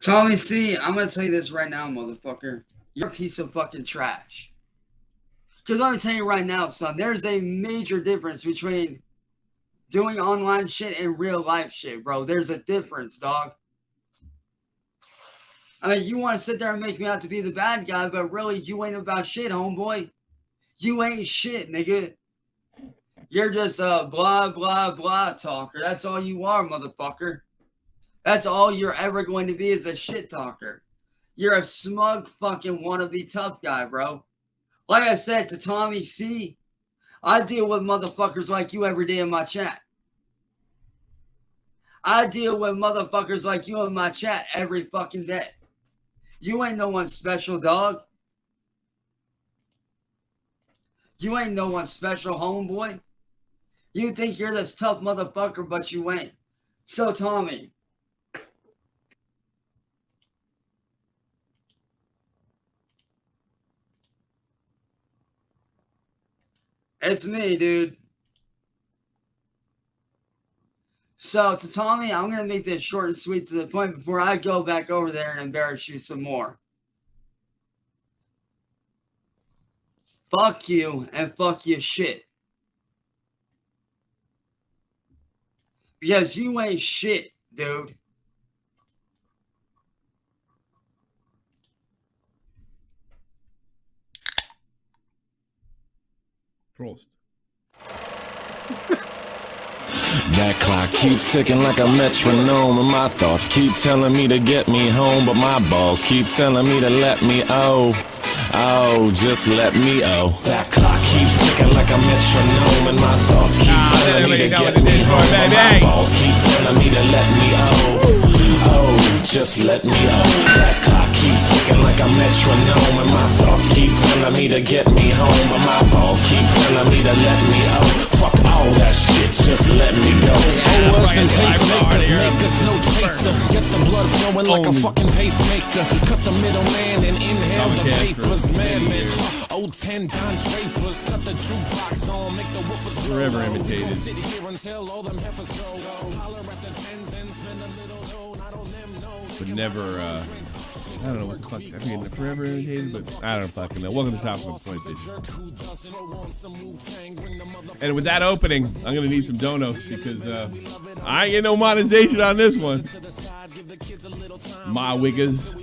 Tommy C, I'm gonna tell you this right now, motherfucker. You're a piece of fucking trash. Because I'm gonna tell you right now, son, there's a major difference between doing online shit and real life shit, bro. There's a difference, dog. I mean, you want to sit there and make me out to be the bad guy, but really, you ain't about shit, homeboy. You ain't shit, nigga. You're just a blah, blah, blah talker. That's all you are, motherfucker. That's all you're ever going to be is a shit talker. You're a smug fucking wannabe tough guy, bro. Like I said to Tommy C, I deal with motherfuckers like you every day in my chat. I deal with motherfuckers like you in my chat every fucking day. You ain't no one special, dog. You ain't no one special, homeboy. You think you're this tough motherfucker, but you ain't. So, Tommy. It's me, dude. So, to Tommy, I'm going to make this short and sweet to the point before I go back over there and embarrass you some more. Fuck you and fuck your shit. Because you ain't shit, dude. Prost. That clock keeps ticking like a metronome, and my thoughts keep telling me to get me home, but my balls keep telling me to let me just let me That clock keeps ticking like a metronome, and my thoughts keep telling me to get me home, but my balls keep telling me to let me just let me That clock keeps ticking like a metronome, and my thoughts keep telling me to get me home, but my balls keep telling me to let me fuck all that shit, just let me go. And tastemakers make us no chaser. Gets the blood flowing like a fucking pacemaker. Cut the middleman and inhale the vapors. Madman, old 10 Don Drapers. Cut the jukebox on, make the woofers blow. Forever imitated. Sit here until all them heifers go. Holler at the tens and spend a little dough. Not on them, no. But never, I don't know what the fuck, I forget the forever imitated, but I don't fucking know. Welcome to Top of Confrontation. And with that opening, I'm gonna need some donuts because I ain't getting no monetization on this one. My wiggers.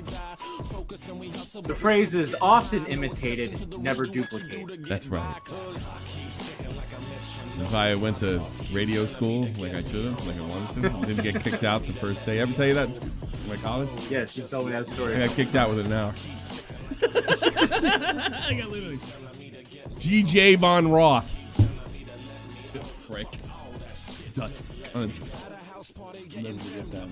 The phrase is often imitated, never duplicated. That's right. If I went to radio school like I should have, like I wanted to, didn't get kicked out the first day. Ever tell you that in my college? Yes, you told me that story. I got kicked out within an hour. I got literally GJ Von Roth. Frick. Dutch cunt. Never forget that.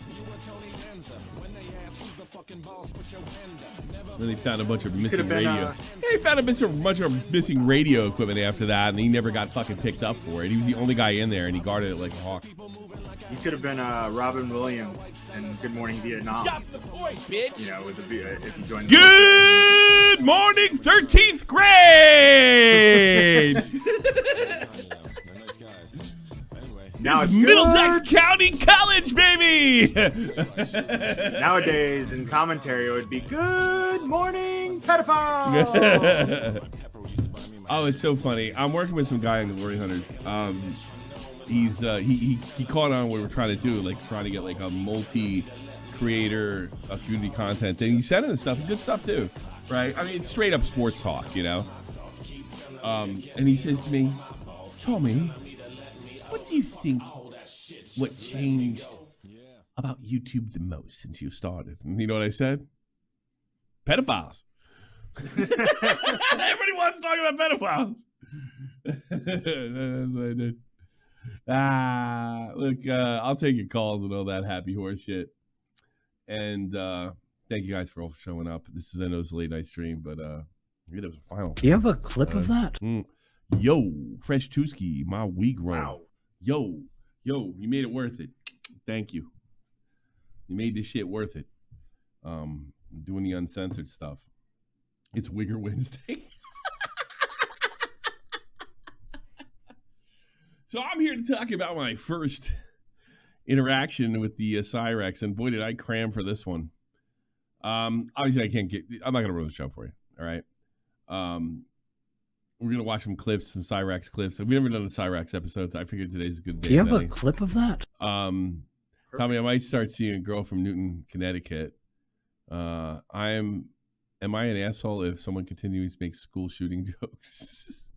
Then they found a bunch of missing radio. They found a bunch of missing radio equipment after that, and he never got fucking picked up for it. He was the only guy in there, and he guarded it like a hawk. You could have been Robin Williams in Good Morning Vietnam. Shots the point, bitch. You know, if you joined. Good morning, 13th grade. Now it's Middlesex County College, baby. Nowadays, in commentary, it would be Good Morning Pedophile. Oh, it's so funny. I'm working with some guy in Glory Hunters. He caught on what we're trying to do, like trying to get like a multi-creator community content thing. He said it and stuff, good stuff too, right? I mean, straight up sports talk, you know. And he says to me, Tommy, what do you think? What changed about YouTube the most since you started? And you know what I said? Pedophiles. Everybody wants to talk about pedophiles. That's what I did. Look, I'll take your calls and all that happy horse shit. And thank you guys for all showing up. This is, I know it's a late night stream, but it was a final. Do you have a clip of that? Yo, Fresh Tuski, my week run. Wow. Yo, you made it worth it. Thank you. You made this shit worth it. Doing the uncensored stuff. It's Wigger Wednesday. So I'm here to talk about my first interaction with the Cyrax, and boy, did I cram for this one. Obviously, I'm not gonna ruin the show for you. All right. We're gonna watch some clips, some Cyraxx clips. We've never done a Cyraxx episode, so I figured today's a good day. Do you have a clip of that? Tommy, I might start seeing a girl from Newton, Connecticut. Am I an asshole if someone continues to make school shooting jokes?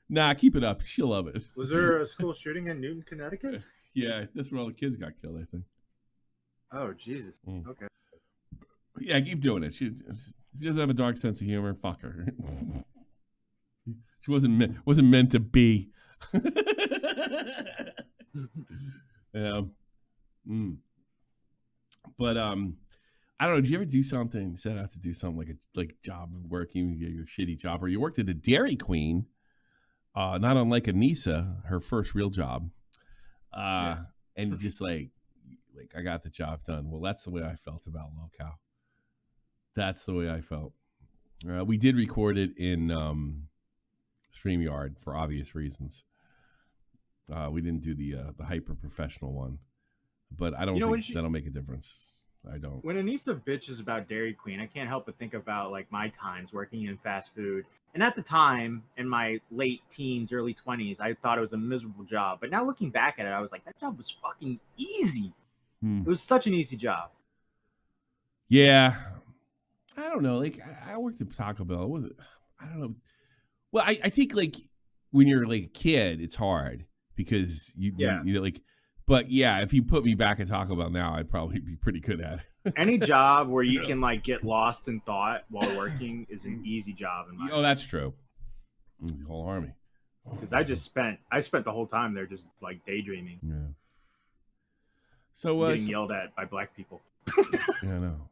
Nah, keep it up. She'll love it. Was there a school shooting in Newton, Connecticut? Yeah, that's where all the kids got killed, I think. Oh, Jesus. Okay. Yeah, keep doing it. She doesn't have a dark sense of humor. Fuck her. She wasn't meant to be. Yeah. But I don't know. Did you ever do something? Set out to do something like job working, your shitty job, or you worked at a Dairy Queen, not unlike Anissa, her first real job, and just like I got the job done. Well, that's the way I felt about lolcow. That's the way I felt. We did record it in StreamYard for obvious reasons. We didn't do the hyper professional one, but I don't think that'll make a difference. I don't. When Anissa bitches about Dairy Queen, I can't help but think about like my times working in fast food. And at the time, in my late teens, early 20s, I thought it was a miserable job. But now looking back at it, I was like, that job was fucking easy. It was such an easy job. Yeah. I don't know. Like, I worked at Taco Bell. I don't know. Well, I think, like, when you're, like, a kid, it's hard because you know, like, but, yeah, if you put me back at Taco Bell now, I'd probably be pretty good at it. Any job where you can, like, get lost in thought while working is an easy job. In my opinion. That's true. The whole army. Because I spent the whole time there just, like, daydreaming. Yeah. So getting yelled at by black people. Yeah, I know.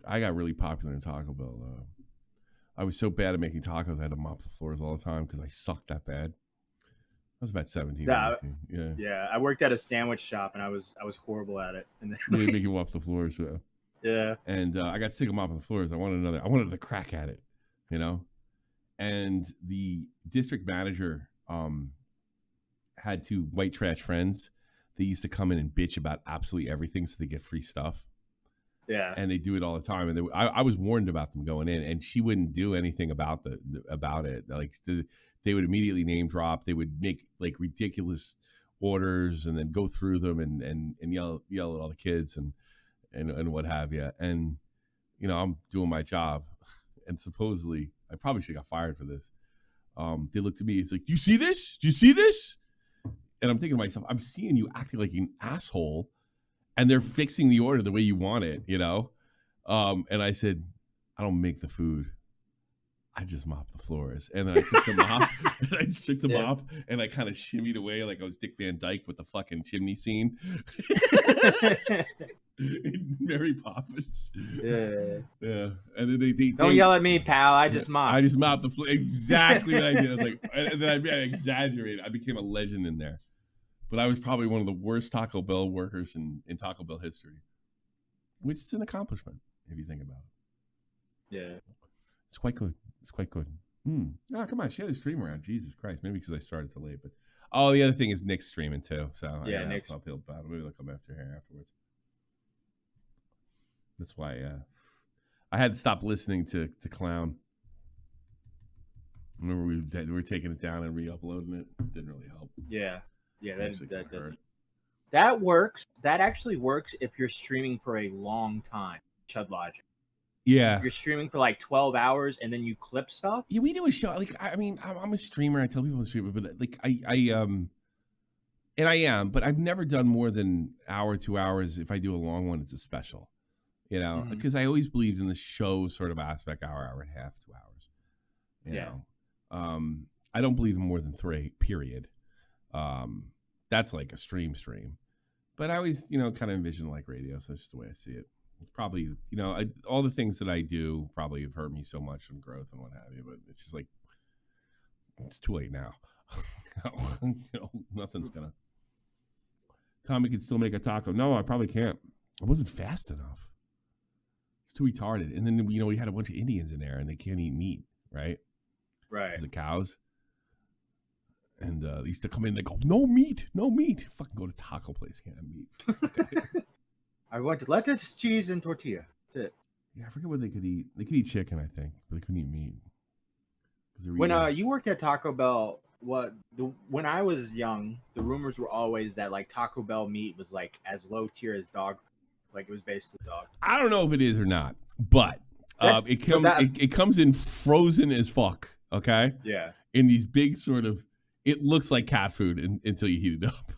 I got really popular in Taco Bell. I was so bad at making tacos, I had to mop the floors all the time because I sucked that bad. I was about 17. Yeah. I worked at a sandwich shop and I was horrible at it. And they make you mop the floors. So. Yeah. And I got sick of mopping the floors. I wanted to crack at it, you know. And the district manager had two white trash friends. They used to come in and bitch about absolutely everything so they get free stuff. Yeah. And they do it all the time. And I was warned about them going in, and she wouldn't do anything about it. Like they would immediately name drop. They would make like ridiculous orders and then go through them and yell at all the kids and what have you. And, you know, I'm doing my job. And supposedly, I probably should have got fired for this. They looked at me. It's like, do you see this? Do you see this? And I'm thinking to myself, I'm seeing you acting like an asshole, and they're fixing the order the way you want it, you know? And I said, I don't make the food. I just mop the floors. And then I took the mop, and I kind of shimmied away like I was Dick Van Dyke with the fucking chimney scene. Mary Poppins. Yeah. And then they don't yell at me, pal. I just mop. I just mop the floor. Exactly what I did. I was like, and then I exaggerated. I became a legend in there. But I was probably one of the worst Taco Bell workers in Taco Bell history, which is an accomplishment if you think about it. Yeah. It's quite good. Oh, come on. Share the stream around. Jesus Christ. Maybe because I started so late. But the other thing is Nick's streaming too. So yeah, Nick's uphill battle. Maybe they'll come after here afterwards. That's why I had to stop listening to Clown. Remember we were taking it down and re-uploading it. It didn't really help. Yeah, that doesn't. That works. That actually works if you're streaming for a long time. Chud Logic. Yeah. If you're streaming for like 12 hours and then you clip stuff. Yeah, we do a show. Like, I mean, I'm a streamer. I tell people I'm a streamer, but like and I am, but I've never done more than hour, 2 hours. If I do a long one, it's a special. You know, because I always believed in the show sort of aspect, hour and a half, 2 hours. You know, I don't believe in more than 3, period. That's like a stream. But I always, you know, kind of envision like radio. So that's just the way I see it. It's probably, you know, all the things that I do probably have hurt me so much in growth and what have you. But it's just like, it's too late now. You know, nothing's gonna. Tommy can still make a taco. No, I probably can't. I wasn't fast enough. It's too retarded. And then, you know, we had a bunch of Indians in there and they can't eat meat, right? Right. Because of cows. And they used to come in and they go, no meat. Fucking go to taco place, can't have meat. I want lettuce, cheese, and tortilla. That's it. Yeah, I forget what they could eat. They could eat chicken, I think, but they couldn't eat meat. When you worked at Taco Bell, when I was young, the rumors were always that like Taco Bell meat was like as low tier as dog, like it was basically dog. I don't know if it is or not, but it comes in frozen as fuck. Okay. Yeah. In these big sort of, it looks like cat food until you heat it up.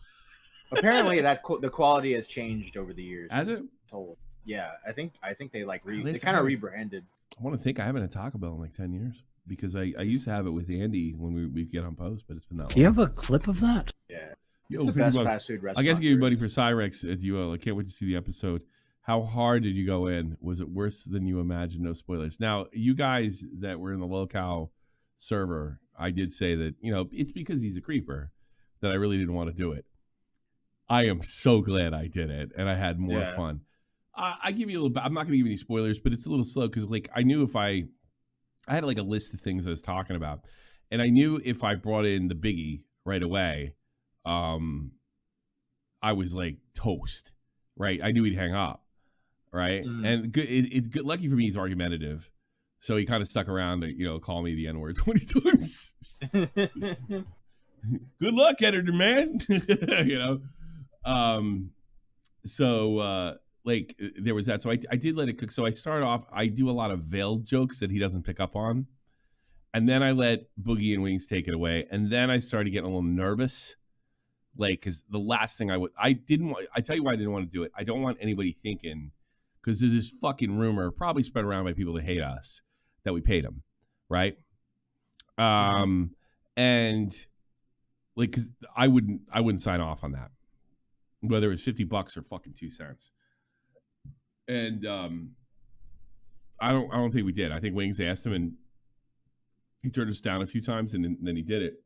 Apparently, the quality has changed over the years. Has it? Totally. Yeah, I think they like They kind of rebranded. I want to think I haven't had Taco Bell in like 10 years because I used to have it with Andy when we get on post, but it's been that long. Do you have a clip of that? Yeah. Yo, it's the best fast food restaurant. I guess give you buddy for Cyraxx at UL. I can't wait to see the episode. How hard did you go in? Was it worse than you imagined? No spoilers. Now, you guys that were in the lolcow server, I did say that, it's because he's a creeper that I really didn't want to do it. I am so glad I did it, and I had more fun. I give you a little. I'm not going to give you any spoilers, but it's a little slow because, like, I knew if I had like a list of things I was talking about, and I knew if I brought in the biggie right away, I was like toast, right? I knew he'd hang up, right? And good. It's good. Lucky for me, he's argumentative, so he kind of stuck around to call me the N-word 20 times. Good luck, editor man. So like there was that. So I did let it cook. So I started off, I do a lot of veiled jokes that he doesn't pick up on. And then I let Boogie and Wings take it away. And then I started getting a little nervous. Like, cause the last thing I tell you why I didn't want to do it. I don't want anybody thinking, cause there's this fucking rumor probably spread around by people that hate us that we paid them. Right. And like, cause I wouldn't sign off on that. Whether it was $50 or fucking 2 cents. And I don't think we did. I think Wings asked him and he turned us down a few times and then he did it.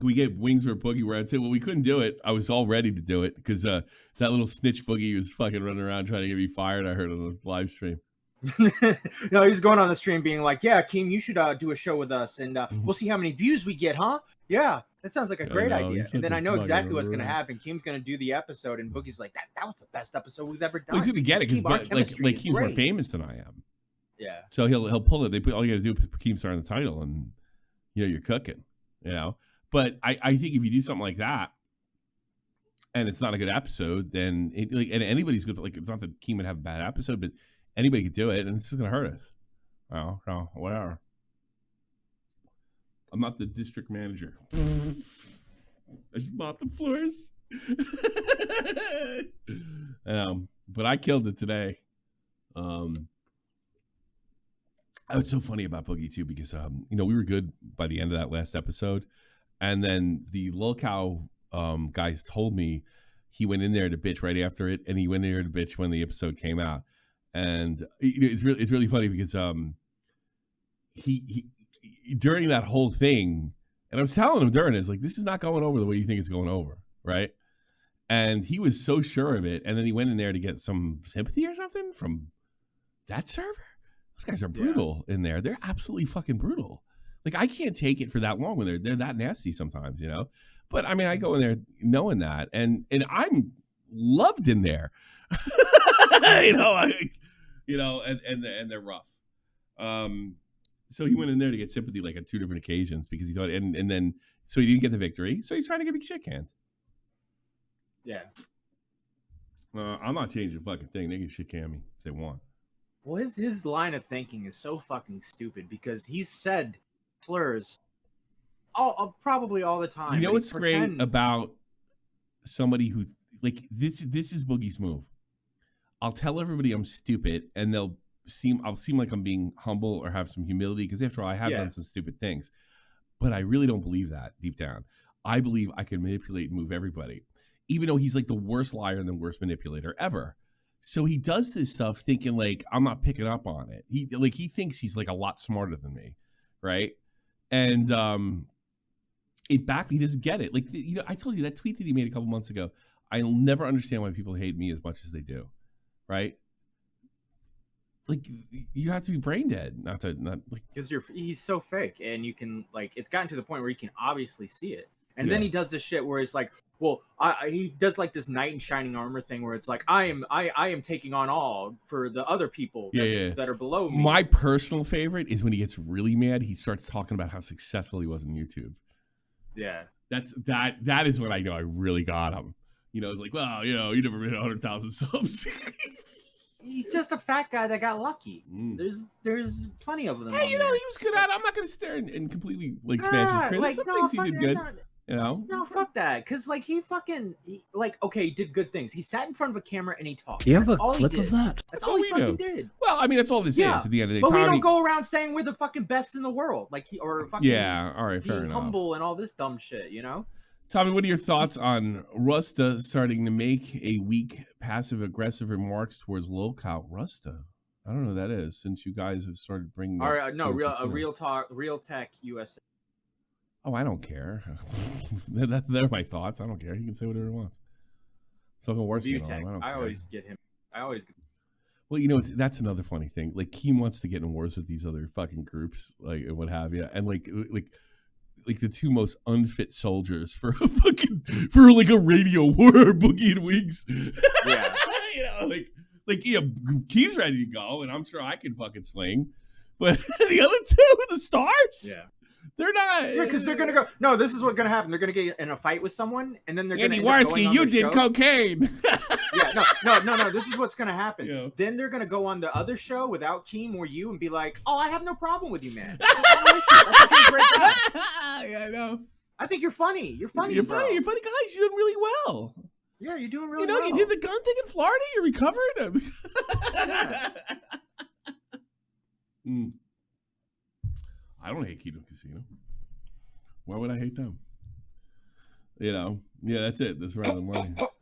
We gave Wings for a Boogie round too. Well, we couldn't do it. I was all ready to do it because that little snitch Boogie was fucking running around trying to get me fired. I heard on the live stream. No, he's going on the stream being like, yeah, Keem, you should do a show with us and we'll see how many views we get, huh? Yeah, that sounds like a great idea. And then I know exactly what's going to happen. Keem's going to do the episode and Boogie's like, that was the best episode we've ever done. Well, he's going to get it because like Keem's more famous than I am. Yeah. So he'll pull it. All you got to do is put Keem Star in the title and you're cooking, But I think if you do something like that and it's not a good episode, then and anybody's good. Like, it's not that Keem would have a bad episode, but anybody could do it, and it's just going to hurt us. Oh, no, whatever. I'm not the district manager. I just mop the floors. But I killed it today. It's so funny about Boogie too because we were good by the end of that last episode, and then the lolcow guys told me he went in there to bitch right after it, and he went in there to bitch when the episode came out, and it's really funny because he during that whole thing, and I was telling him during it, it's like, this is not going over the way you think it's going over, right? And he was so sure of it, and then he went in there to get some sympathy or something from that server. Those guys are brutal in there. They're absolutely fucking brutal. Like, I can't take it for that long when they're that nasty sometimes, But I mean, I go in there knowing that, and I'm loved in there, and they're rough. So he went in there to get sympathy like on 2 different occasions because he thought, and then so he didn't get the victory. So he's trying to get me shit canned. Yeah. I'm not changing a fucking thing. They can shit can me if they want. Well, his line of thinking is so fucking stupid because he's said slurs probably all the time. You know what's great about somebody who, like, this is Boogie's move. I'll tell everybody I'm stupid, and I'll seem like I'm being humble or have some humility because after all, I have done some stupid things. But I really don't believe that deep down. I believe I can manipulate and move everybody, even though he's like the worst liar and the worst manipulator ever. So he does this stuff thinking like I'm not picking up on it. He thinks he's like a lot smarter than me, right? And he doesn't get it. Like, I told you that tweet that he made a couple months ago. I'll never understand why people hate me as much as they do, right? Like, you have to be brain dead not like, because he's so fake, and you can, like, it's gotten to the point where you can obviously see it. And then he does this shit where it's like, Well, he does like this knight in shining armor thing where it's like I am taking on all for the other people that are below me. My personal favorite is when he gets really mad. He starts talking about how successful he was on YouTube. Yeah, that is when I know I really got him. You know, it's like, well, you know, you never made 100,000 subs. He's just a fat guy that got lucky. There's plenty of them. Hey, you know, he was good at it. I'm not gonna sit there and completely like smash his credit. Some things he did good. You know? No, fuck that. Cause like he did good things. He sat in front of a camera and he talked. Do you have a clip of that? That's all he fucking did. Well, I mean, that's all this is at the end of the day. But we don't go around saying we're the fucking best in the world, like all right, fair enough. Humble and all this dumb shit, you know. Tommy, what are your thoughts on Rusta starting to make a weak, passive-aggressive remarks towards lolcow? Rusta, I don't know who that is. Since you guys have started bringing, all right, no, real tech USA. Oh, I don't care. They're my thoughts. I don't care. He can say whatever he wants. Something worse. I always get him. Well, you know, that's another funny thing. Like, he wants to get in wars with these other fucking groups, like, and what have you, and like the two most unfit soldiers for a radio war, Boogie and Wings. Yeah. You know, Keem's ready to go, and I'm sure I can fucking swing, but the other two, the stars, yeah. They're not. Yeah, because they're gonna go. No, this is what's gonna happen. They're gonna get in a fight with someone, and then they're gonna. Andy Warski, you did cocaine. Yeah, no. This is what's gonna happen. Yeah. Then they're gonna go on the other show without Keem or you, and be like, "Oh, I have no problem with you, man. Yeah, I know. I think you're funny. You're funny. You're funny. You're funny, guys. You're doing really well. Yeah, you're doing really well. You did the gun thing in Florida. You recovered. I don't hate Keto Casino. Why would I hate them? You know, yeah, that's it. That's rather money. Oh,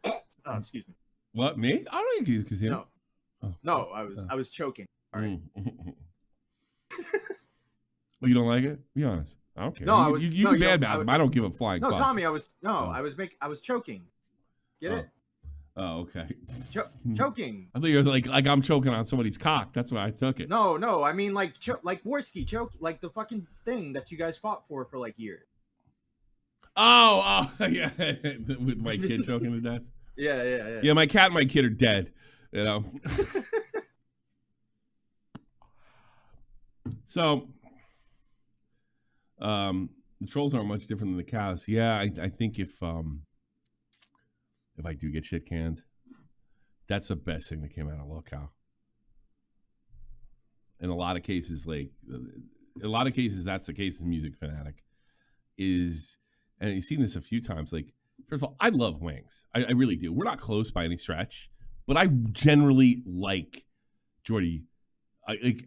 excuse me. What, me? I don't hate Keto Casino. No, I was choking. All right. Well, you don't like it? Be honest. I don't care. No, you can badmouth him. I don't give a flying fuck. Tommy, I was choking. Get it? Oh, okay. Choking. I thought you were like I'm choking on somebody's cock. That's why I took it. No. I mean like Warski choke, like the fucking thing that you guys fought for like years. Oh, yeah. With my kid choking to death. Yeah. Yeah, my cat and my kid are dead. You know. So, the trolls aren't much different than the cows. Yeah, I think if I do get shit canned, that's the best thing that came out of lolcow. In a lot of cases, that's the case in Music Fanatic. And you've seen this a few times. Like, first of all, I love Wings. I really do. We're not close by any stretch, but I generally like Jordy,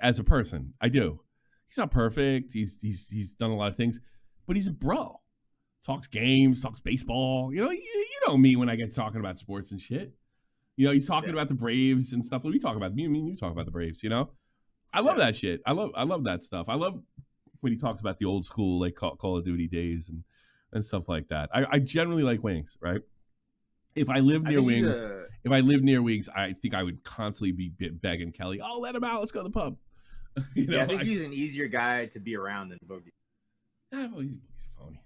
as a person. I do. He's not perfect. He's done a lot of things, but he's a bro. Talks games, talks baseball. You know, you know me when I get talking about sports and shit. You know, he's talking about the Braves and stuff. We talk about me and you talk about the Braves. You know, I love that shit. I love that stuff. I love when he talks about the old school like Call of Duty days and stuff like that. I generally like Wings, right? If I lived near Wings, I think I would constantly be begging Kelly, "Oh, let him out. Let's go to the pub." You know, I think he's an easier guy to be around than Boogie. Well, he's phony.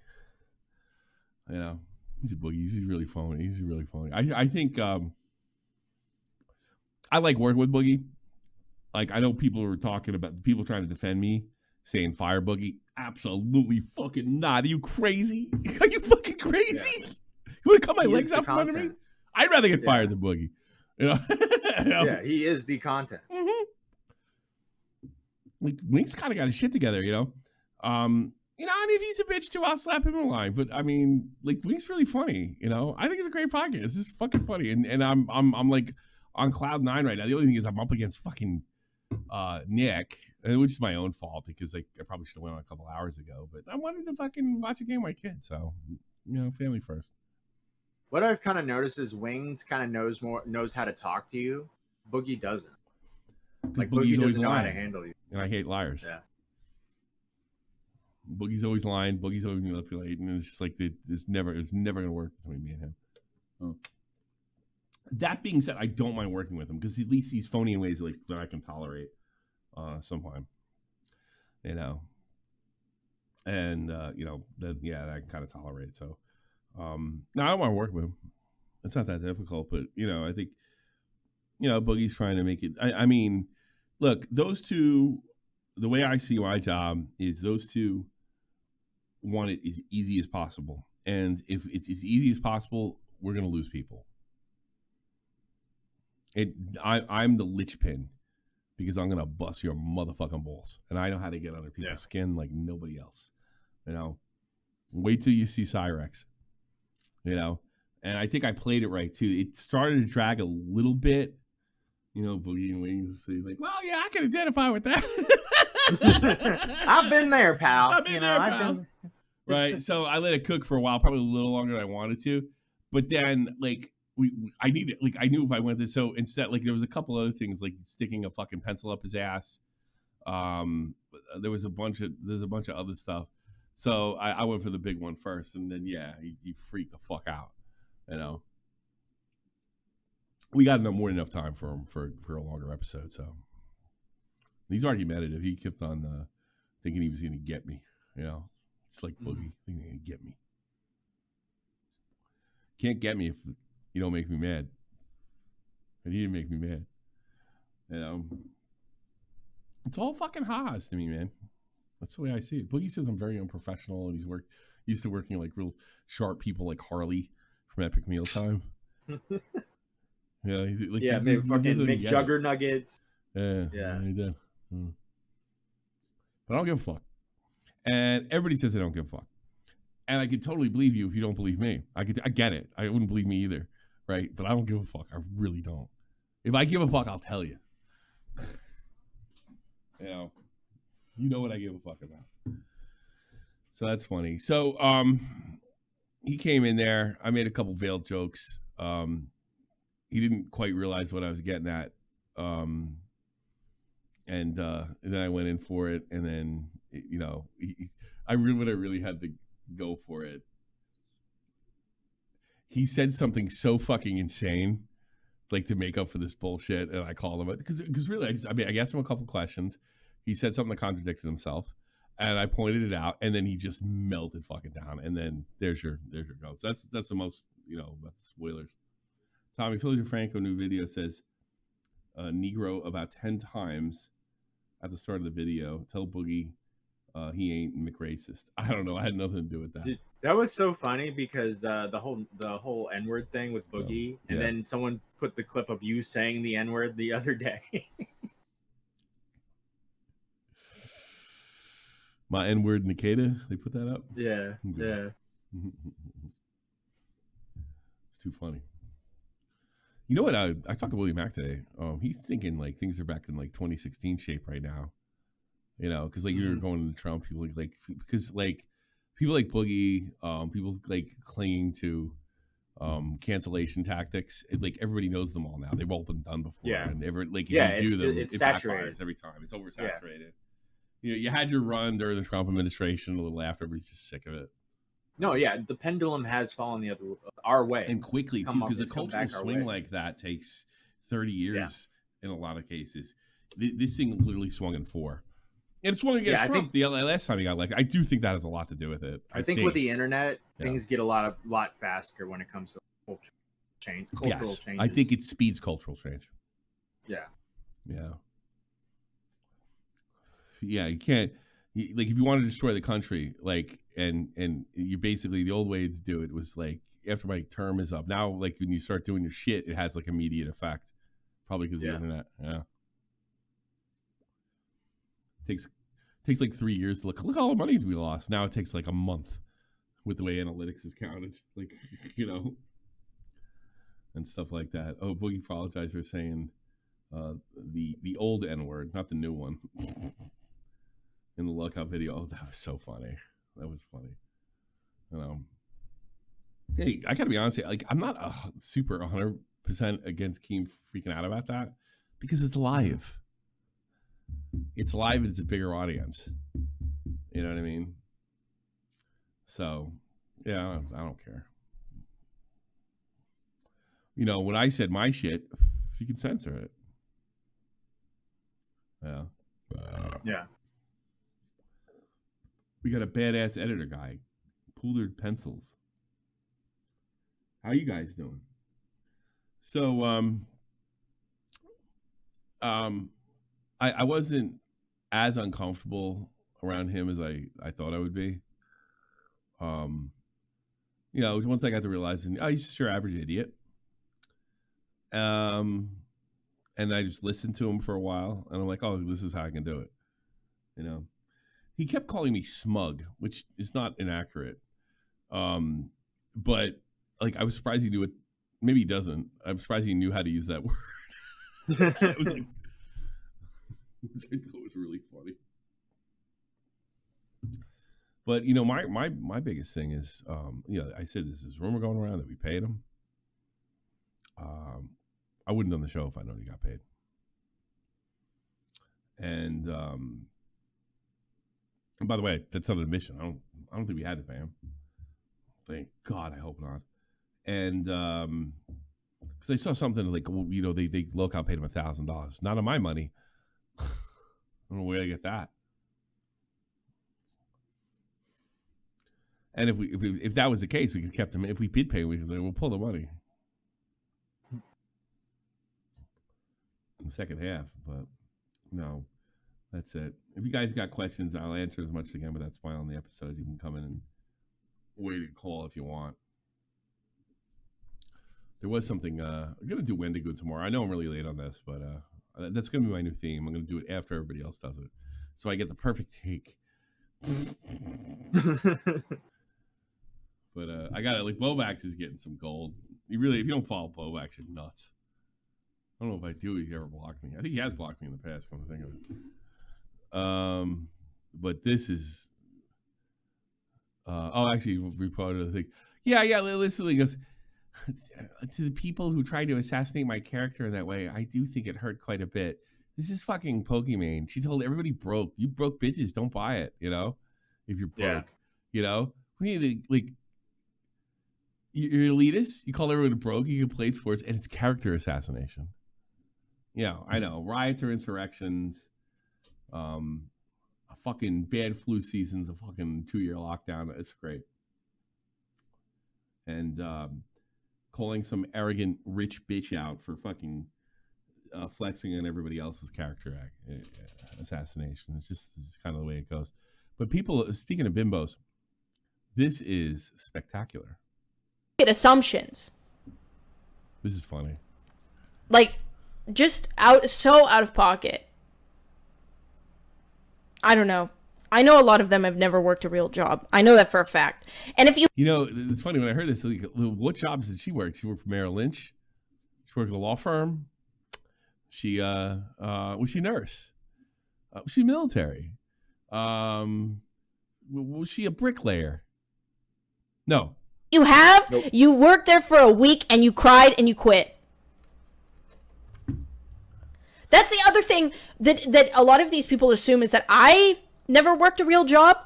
You know, he's a Boogie. He's really phony. I think I like working with Boogie. Like, I know people trying to defend me, saying fire Boogie. Absolutely fucking not. Are you crazy? Are you fucking crazy? Yeah. You want to cut my legs out from under me? I'd rather get fired than Boogie. You know? Yeah, he is the content. Mm-hmm. Like, Wings kind of got his shit together, you know? And if he's a bitch too, I'll slap him in line. But I mean, like, Wings really funny, you know? I think it's a great podcast. This is fucking funny. And I'm like on cloud 9 right now. The only thing is I'm up against fucking Nick, which is my own fault because I probably should have went on a couple hours ago. But I wanted to fucking watch a game with my kid. So, you know, family first. What I've kind of noticed is Wings kind of knows how to talk to you. Boogie doesn't. Like, Boogie doesn't know how to handle you. And I hate liars. Yeah. Boogie's always lying. Boogie's always manipulating. And it's just like it's never going to work between me and him. Oh. That being said, I don't mind working with him because at least he's phony in ways that I can tolerate sometime. You know. And, I can kind of tolerate. So, No, I don't want to work with him. It's not that difficult, but I think Boogie's trying to make it. I mean, look, those two. The way I see my job is those two want it as easy as possible, and if it's as easy as possible, we're gonna lose people. I'm the linchpin because I'm gonna bust your motherfucking balls, and I know how to get under people's skin like nobody else. Wait till you see Cyrax. And I think I played it right too. It started to drag a little bit. Boogie and Wings. So like, well, yeah, I can identify with that. I've been there, pal. I've been there, pal. Right. So I let it cook for a while, probably a little longer than I wanted to. But then, I needed, I knew if I went to, so instead, there was a couple other things, like sticking a fucking pencil up his ass. There's a bunch of other stuff. So I went for the big one first, and then he freaked the fuck out. We got more than enough time for him for a longer episode. So he's argumentative. He kept on thinking he was going to get me. Just like Boogie, thinking he'd get me. Can't get me if you don't make me mad. And he didn't make me mad. It's all fucking ha-has to me, man. That's the way I see it. Boogie says I'm very unprofessional, and he's used to working like real sharp people like Harley from Epic Mealtime. Maybe fucking make jugger nuggets. Yeah, he did. But I don't give a fuck. And everybody says I don't give a fuck. And I could totally believe you if you don't believe me. I get it. I wouldn't believe me either, right? But I don't give a fuck. I really don't. If I give a fuck, I'll tell you. You know what I give a fuck about. So that's funny. So he came in there. I made a couple veiled jokes. He didn't quite realize what I was getting at. And then I went in for it. And then, I really had to go for it. He said something so fucking insane, to make up for this bullshit. And I called him because really, I asked him a couple questions. He said something that contradicted himself, and I pointed it out, and then he just melted fucking down. And then there's your go. So that's the most, spoilers. Tommy Philly DeFranco new video says Negro about 10 times at the start of the video. Tell Boogie he ain't McRacist. I don't know. I had nothing to do with that. Dude, that was so funny because the whole N-word thing with Boogie, and then someone put the clip of you saying the N-word the other day. My N-word Nikita, they put that up? Yeah. It's too funny. You know what? I talked to Willie Mack today. He's thinking things are back in 2016 shape right now. Because you were going to Trump, people because people like Boogie, people clinging to cancellation tactics. Everybody knows them all now. They've all been done before. Yeah. And It's saturated every time. It's oversaturated. Yeah. You had your run during the Trump administration. A little after, everybody's just sick of it. No, yeah, the pendulum has fallen our way, and quickly too, because a cultural swing like that takes 30 years in a lot of cases. This thing literally swung in 4, and it swung against Trump. The last time he got I do think that has a lot to do with it. I think with the internet, things get a lot faster when it comes to cultural changes. I think it speeds cultural change. Yeah. You can't. If you want to destroy the country, and you basically, the old way to do it was after my term is up. Now, when you start doing your shit, it has immediate effect, probably because of the internet. Yeah, takes 3 years to look all the money we lost. Now it takes a month with the way analytics is counted, and stuff like that. Oh, Boogie apologized for saying the old N word, not the new one. In the lolcow video. Oh, that was so funny. That was funny. Hey, I gotta be honest with you, I'm not super 100% against Keem freaking out about that, because it's live. It's live and it's a bigger audience. You know what I mean? So, yeah, I don't care. When I said my shit, you can censor it. Yeah. Yeah. We got a badass editor guy, Poolered Pencils. How you guys doing? So, I wasn't as uncomfortable around him as I thought I would be. You know, once I got to realizing, oh, he's just your average idiot. And I just listened to him for a while, and I'm like, oh, this is how I can do it. You know, he kept calling me smug, which is not inaccurate. But like, I was surprised he knew it. Maybe he doesn't. I'm surprised he knew how to use that word. It was like, which I thought was really funny. But you know, my biggest thing is, you know, I said this is rumor going around that we paid him. I wouldn't have done the show if I known he got paid. And by the way, that's not an admission. I don't think we had to pay him. Thank God, I hope not. And because I saw something like, well, you know, they lolcow paid him $1,000, not of my money. I don't know where I get that. And if that was the case, we could have kept him. If we did pay him, we could say, we'll pull the money in the second half. But no, that's it. If you guys got questions, I'll answer as much as I can. But that's why on the episode, you can come in and wait and call if you want. There was something. I'm gonna do Wendigo tomorrow. I know I'm really late on this, but that's gonna be my new theme. I'm gonna do it after everybody else does it, so I get the perfect take. But I got it. Like, Bovax is getting some gold. If you don't follow Bovax, you're nuts. I don't know if I do. He ever blocked me. I think he has blocked me in the past. Come to think of it. But this is. Actually, reported the thing. Yeah. Listen, he goes, to the people who tried to assassinate my character in that way, I do think it hurt quite a bit. This is fucking Pokimane. She told everybody broke. You broke bitches. Don't buy it. You know, if you're broke, you know, we need to, like. You're elitist. You call everyone broke. You can play sports, and it's character assassination. Yeah, I know. Riots or insurrections. A fucking bad flu season's a fucking 2-year lockdown. It's great. And calling some arrogant rich bitch out for fucking flexing on everybody else's character assassination. It's just kind of the way it goes. But people, speaking of bimbos, this is spectacular. Assumptions. This is funny. Like, just so out of pocket. I don't know. I know a lot of them have never worked a real job. I know that for a fact. And if you know, it's funny when I heard this. Like, what jobs did she work? She worked for Merrill Lynch. She worked at a law firm. She was she a nurse? Was she military? Was she a bricklayer? No. You worked there for a week and you cried and you quit. That's the other thing that a lot of these people assume, is that I never worked a real job.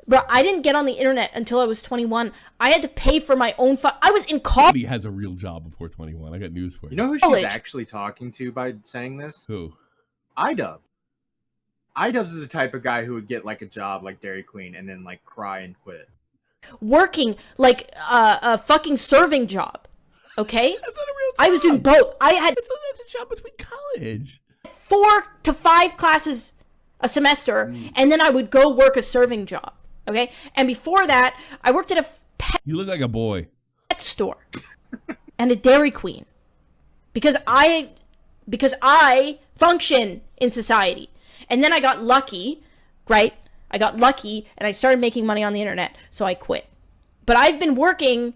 But I didn't get on the internet until I was 21. I had to pay for my own I was in college. He has a real job before 21. I got news for you. You know who she's actually talking to by saying this? Who? iDub. iDubbbz is the type of guy who would get like a job like Dairy Queen and then like cry and quit. Working like a fucking serving job, okay? That's not a real job. I was doing both. It's a job between college. 4 to 5 classes a semester, and then I would go work a serving job, okay? And before that, I worked at a pet. You look like a boy. Pet store and a Dairy Queen, because I function in society, and then I got lucky, right? I got lucky and I started making money on the internet, so I quit. But I had been working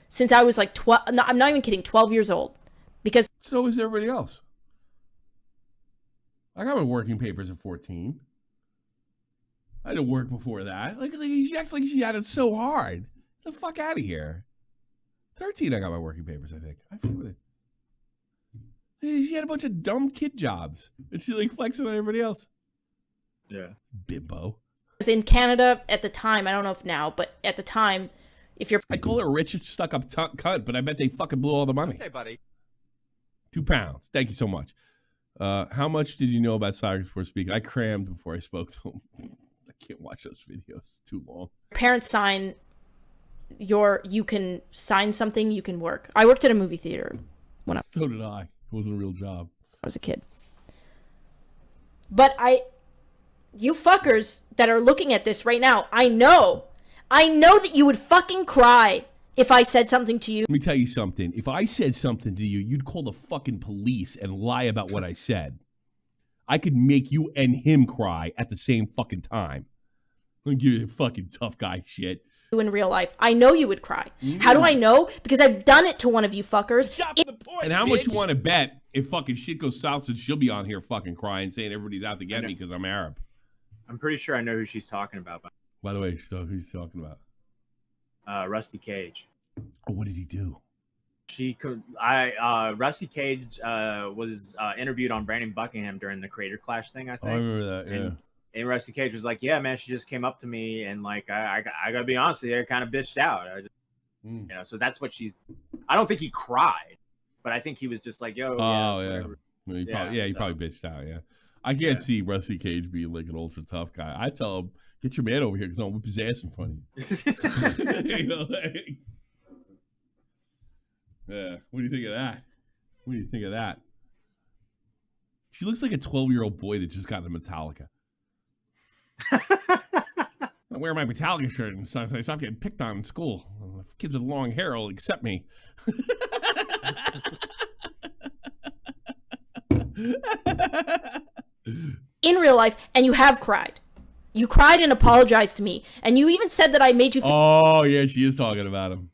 since I was like 12, I'm not even kidding, 12 years old. Because so is everybody else. I got my working papers at 14. I had to work before that. Like she acts like she had it so hard. Get the fuck out of here. 13, I got my working papers, I think. I forget what it. She had a bunch of dumb kid jobs. And she's like flexing on everybody else. Yeah. Bimbo. In Canada at the time, I don't know if now, but at the time, if you're... I call her a rich, stuck-up cunt, but I bet they fucking blew all the money. Hey, buddy. £2. Thank you so much. How much did you know about Cyraxx before speaking? I crammed before I spoke to him. I can't watch those videos. It's too long. Parents sign you can sign something, you can work. I worked at a movie theater when So did I. It wasn't a real job. I was a kid. But you fuckers that are looking at this right now, I know that you would fucking cry if I said something to you. Let me tell you something. If I said something to you, you'd call the fucking police and lie about what I said. I could make you and him cry at the same fucking time. I'm gonna give you the fucking tough guy shit. In real life, I know you would cry. How do I know? Because I've done it to one of you fuckers. And how much you want to bet if fucking shit goes south, so she'll be on here fucking crying, saying everybody's out to get me because I'm Arab. I'm pretty sure I know who she's talking about. By the way, so who's talking about? Rusty Cage. Oh, what did he do? Rusty Cage was interviewed on Brandon Buckingham during the Creator Clash thing, I think. Oh, I remember that, yeah. And Rusty Cage was like, yeah, man, she just came up to me and like, I gotta be honest with you, I kind of bitched out. You know, so that's what I don't think he cried, but I think he was just like, yo. Oh, yeah. He probably bitched out, yeah. I can't see Rusty Cage being like an ultra tough guy. I tell him, get your man over here because I'll whip his ass in front of you. You know, like, yeah. What do you think of that? What do you think of that? She looks like a 12-year-old boy that just got into Metallica. I wear my Metallica shirt and stuff. I stop getting picked on in school. Kids with long hair will accept me. In real life, and you have cried. You cried and apologized to me, and you even said that I made you feel. Oh, yeah, she is talking about him.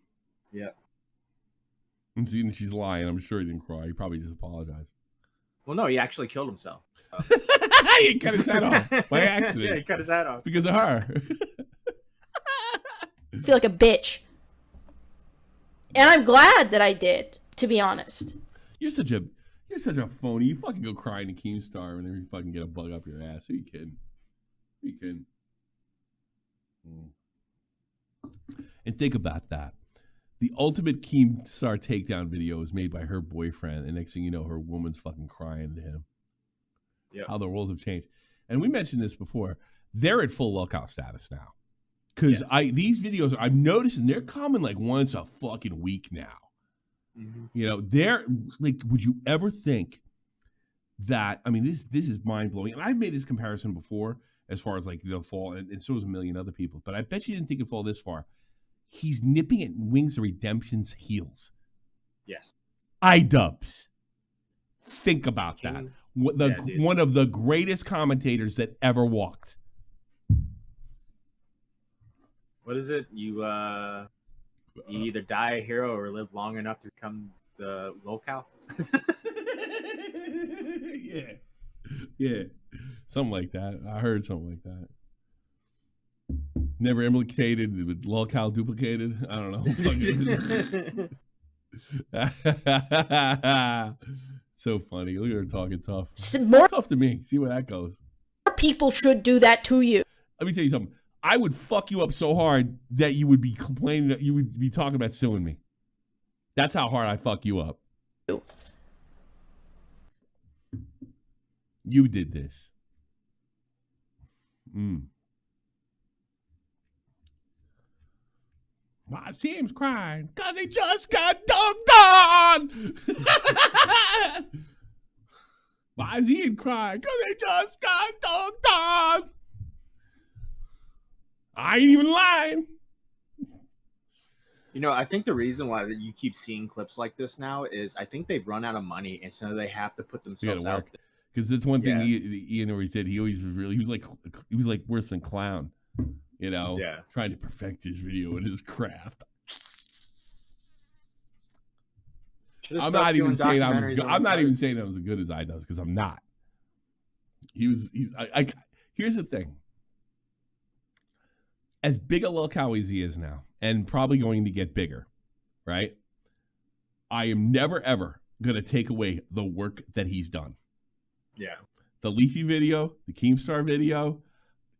Yeah. And she's lying. I'm sure he didn't cry. He probably just apologized. Well, no, he actually killed himself. He cut his head off by accident. Yeah, he cut his head off. Because of her. I feel like a bitch. And I'm glad that I did, to be honest. You're such a phony. You fucking go crying to Keemstar whenever you fucking get a bug up your ass. Who you kidding? Who you kidding? And think about that. The ultimate Keemstar takedown video was made by her boyfriend, and next thing you know, her woman's fucking crying to him. Yep. How the roles have changed. And we mentioned this before. They're at full lolcow status now. Because these videos, I'm noticing they're coming like once a fucking week now. Mm-hmm. You know, they're like, would you ever think that, I mean, this is mind-blowing. And I've made this comparison before as far as like they'll fall, and so has a million other people. But I bet you didn't think it'd fall this far. He's nipping at Wings of Redemption's heels. Yes. iDubbbz. Think about that. One of the greatest commentators that ever walked. What is it? You either die a hero or live long enough to become the lolcow. Yeah. Something like that. I heard something like that. Never implicated, with lolcow duplicated. I don't know. So funny. Look at her talking tough. More tough to me. See where that goes. More people should do that to you. Let me tell you something. I would fuck you up so hard that you would be complaining, that you would be talking about suing me. That's how hard I fuck you up. You did this. Why is James crying? Because he just got dunked on. Why is Ian crying? Because he just got dunked on. I ain't even lying. You know, I think the reason why that you keep seeing clips like this now is I think they've run out of money, and so they have to put themselves out there. Because that's one thing Ian always did. He was like worse than clown, you know, trying to perfect his video and his craft. I'm not even saying I was good. I'm not even saying I was as good as iDubbbz, because I'm not. Here's the thing. As big a lolcow as he is now, and probably going to get bigger, right? I am never, ever going to take away the work that he's done. Yeah. The Leafy video, the Keemstar video,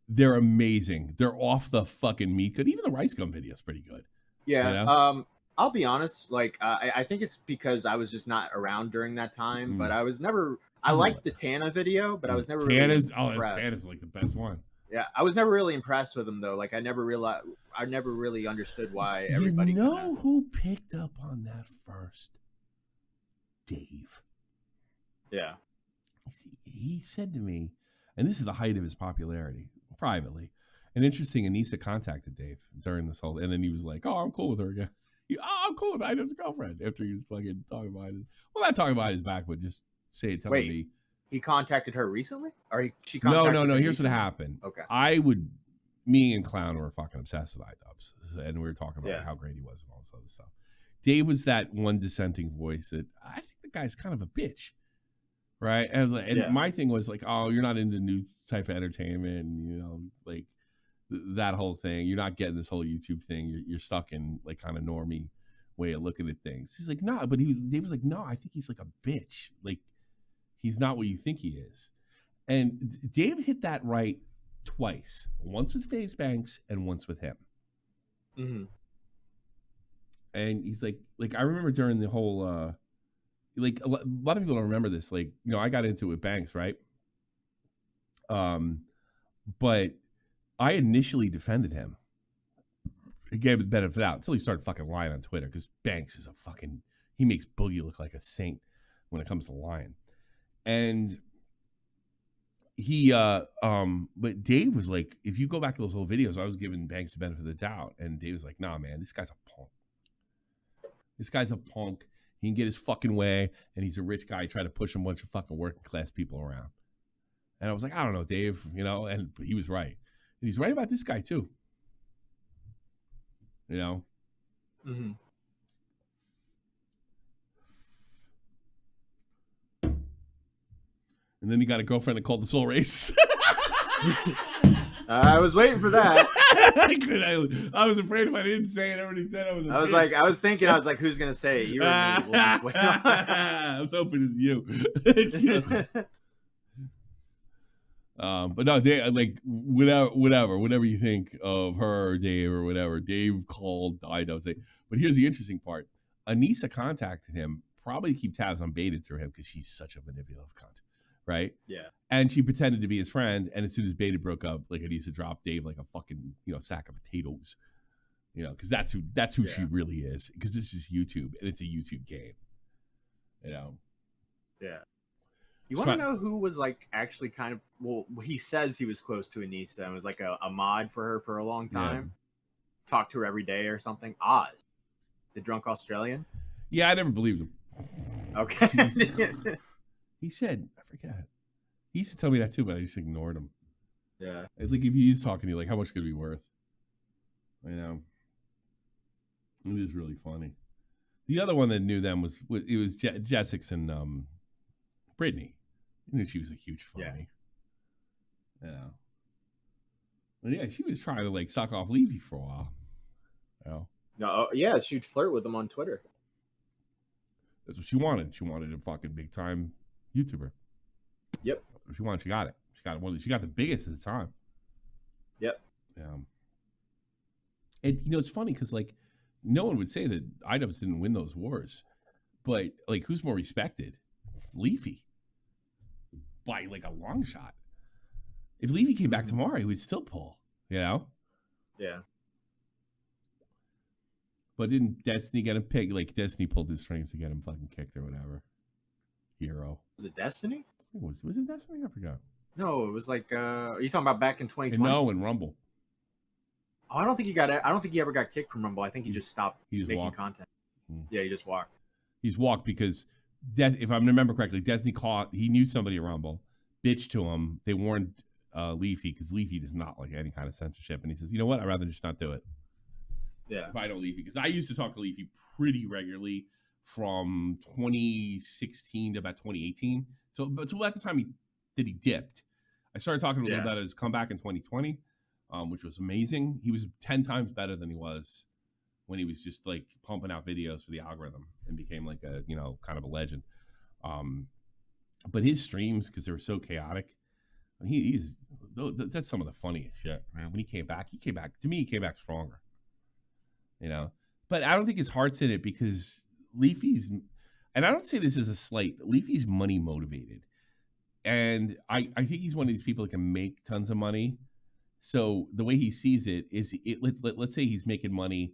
they're amazing. They're off the fucking meat good. Even the Rice Gum video is pretty good. Yeah. You know? I'll be honest. Like, I think it's because I was just not around during that time, but I was never. I liked the Tana video, but I was never. Tana's like the best one. Yeah, I was never really impressed with him though. Like I never really understood why everybody. You know who picked up on that first? Dave. Yeah. He said to me, and this is the height of his popularity, privately. And interesting, Anissa contacted Dave during this whole, and then he was like, "Oh, I'm cool with her again. I'm cool with Ida's girlfriend." After he was fucking talking about it, well, not talking about his back, but just telling me. He contacted her recently, or she contacted No. Here's recently? what happened. Okay. Me and Clown were fucking obsessed with iDubbbz, and we were talking about how great he was and all this other stuff. Dave was that one dissenting voice that I think the guy's kind of a bitch, right? And my thing was like, oh, you're not into new type of entertainment, and, like that whole thing. You're not getting this whole YouTube thing. You're stuck in like kind of normie way of looking at things. He's like, no, but Dave was like, no, I think he's like a bitch. Like he's not what you think he is. And Dave hit that right twice, once with FaZe Banks and once with him. Mm-hmm. And he's like I remember during the whole, like a lot of people don't remember this. Like, I got into it with Banks, right? But I initially defended him. He gave it the benefit of the doubt until he started fucking lying on Twitter, because Banks is he makes Boogie look like a saint when it comes to lying. And but Dave was like, if you go back to those old videos, I was giving Banks the benefit of the doubt, and Dave was like, nah, man, this guy's a punk. This guy's a punk. He can get his fucking way, and he's a rich guy. Try to push a bunch of fucking working class people around. And I was like, I don't know, Dave, and he was right. And he's right about this guy too. Mm-hmm. And then he got a girlfriend that called the Soul Race. I was waiting for that. I was afraid if I didn't say it, everybody said I was. I was thinking, who's gonna say it? You or me? We'll just wait. I was hoping it was you. But no, Dave, like whatever you think of her or Dave or whatever, Dave called iDubbbz. But here's the interesting part: Anissa contacted him, probably to keep tabs on Beta through him because she's such a manipulative cunt, right? Yeah. And she pretended to be his friend, and as soon as Beta broke up, like Anissa dropped Dave like a fucking sack of potatoes, because that's who she really is. Because this is YouTube and it's a YouTube game, Yeah. You want to know who was like actually kind of, well, he says he was close to Anissa and was like a mod for her for a long time. Yeah. Talked to her every day or something. Oz, the drunk Australian. Yeah, I never believed him. Okay. He said, I forget. He used to tell me that too, but I just ignored him. Yeah. It's like if he's talking to you, like, how much could it be worth? It is really funny. The other one that knew them was Jessix and Brittany. I knew she was a huge phony. But yeah, she was trying to like suck off Leafy for a while. No, yeah, she'd flirt with him on Twitter. That's what she wanted. She wanted a fucking big time YouTuber. Yep. What she wanted, she got it. She got the biggest at the time. Yep. And it's funny because like no one would say that iDubbbz didn't win those wars, but like who's more respected? Leafy. By like a long shot. If Leafy came back tomorrow, he would still pull, Yeah. But didn't Destiny get him picked? Like Destiny pulled his strings to get him fucking kicked or whatever. Hero. Was it Destiny? Was it Destiny? I forgot. No, it was like are you talking about back in 2020? No, in Rumble. Oh, I don't think he ever got kicked from Rumble. I think he just stopped making walked. content. Yeah, he just walked. He's walked because if I remember correctly, Destiny he knew somebody at Rumble, bitched to him. They warned Leafy because Leafy does not like any kind of censorship, and he says, "You know what? I'd rather just not do it." Yeah. If I don't Leafy, because I used to talk to Leafy pretty regularly from 2016 to about 2018. So at the time he dipped. I started talking to him about his comeback in 2020, which was amazing. He was 10 times better than he was when he was just like pumping out videos for the algorithm and became like a kind of a legend. But his streams, because they were so chaotic, that's some of the funniest shit, man. When he came back to me, he came back stronger. But I don't think his heart's in it because Leafy's, and I don't say this as a slight, Leafy's money motivated. And I think he's one of these people that can make tons of money So the way he sees it is, let's say he's making money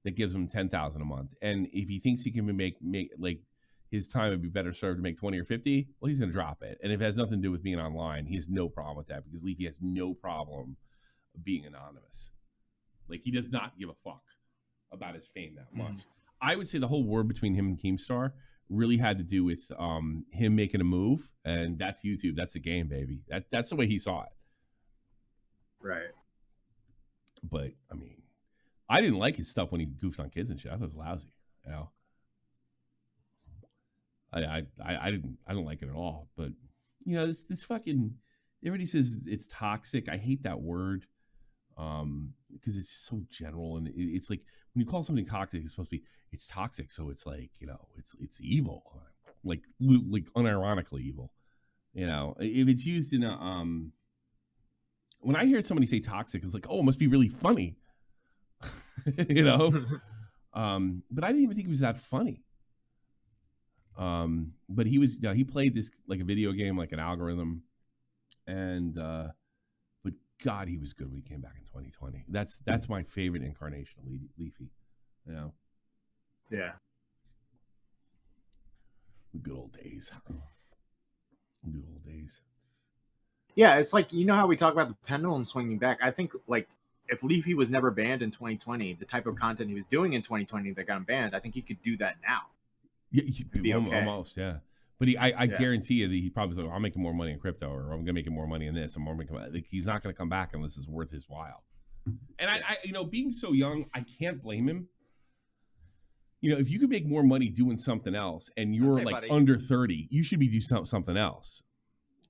that gives him $10,000 a month, and if he thinks he can make like his time would be better served to make 20 or 50, well, he's going to drop it. And if it has nothing to do with being online, he has no problem with that, because Leafy has no problem being anonymous. Like, he does not give a fuck about his fame that much. I would say the whole war between him and Keemstar really had to do with him making a move, and that's YouTube. That's the game, baby. That's the way he saw it. Right. But I mean, I didn't like his stuff when he goofed on kids and shit. I thought it was lousy. You know, I don't like it at all. But you know, this fucking, everybody says it's toxic. I hate that word because it's so general, and it's like when you call something toxic, it's supposed to be it's toxic, so it's like, you know, it's evil, like unironically evil. You know, if it's used in a when I hear somebody say toxic, it's like, oh, it must be really funny. You know, but I didn't even think it was that funny. But he was, you know, he played this like a video game, like an algorithm, and but God, he was good when he came back in 2020. That's my favorite incarnation of Leafy. You know, yeah, good old days. Good old days. Yeah, it's like, you know how we talk about the pendulum swinging back. I think like if Leafy was never banned in 2020, the type of content he was doing in 2020 that got him banned, I think he could do that now. Yeah, be okay. Almost, yeah. But I guarantee you that he probably like, I'm making more money in crypto, or I'm gonna make more money in this. I'm more making, like, he's not gonna come back unless it's worth his while. And I you know, being so young, I can't blame him. You know, if you could make more money doing something else, and you're under 30, you should be doing something else.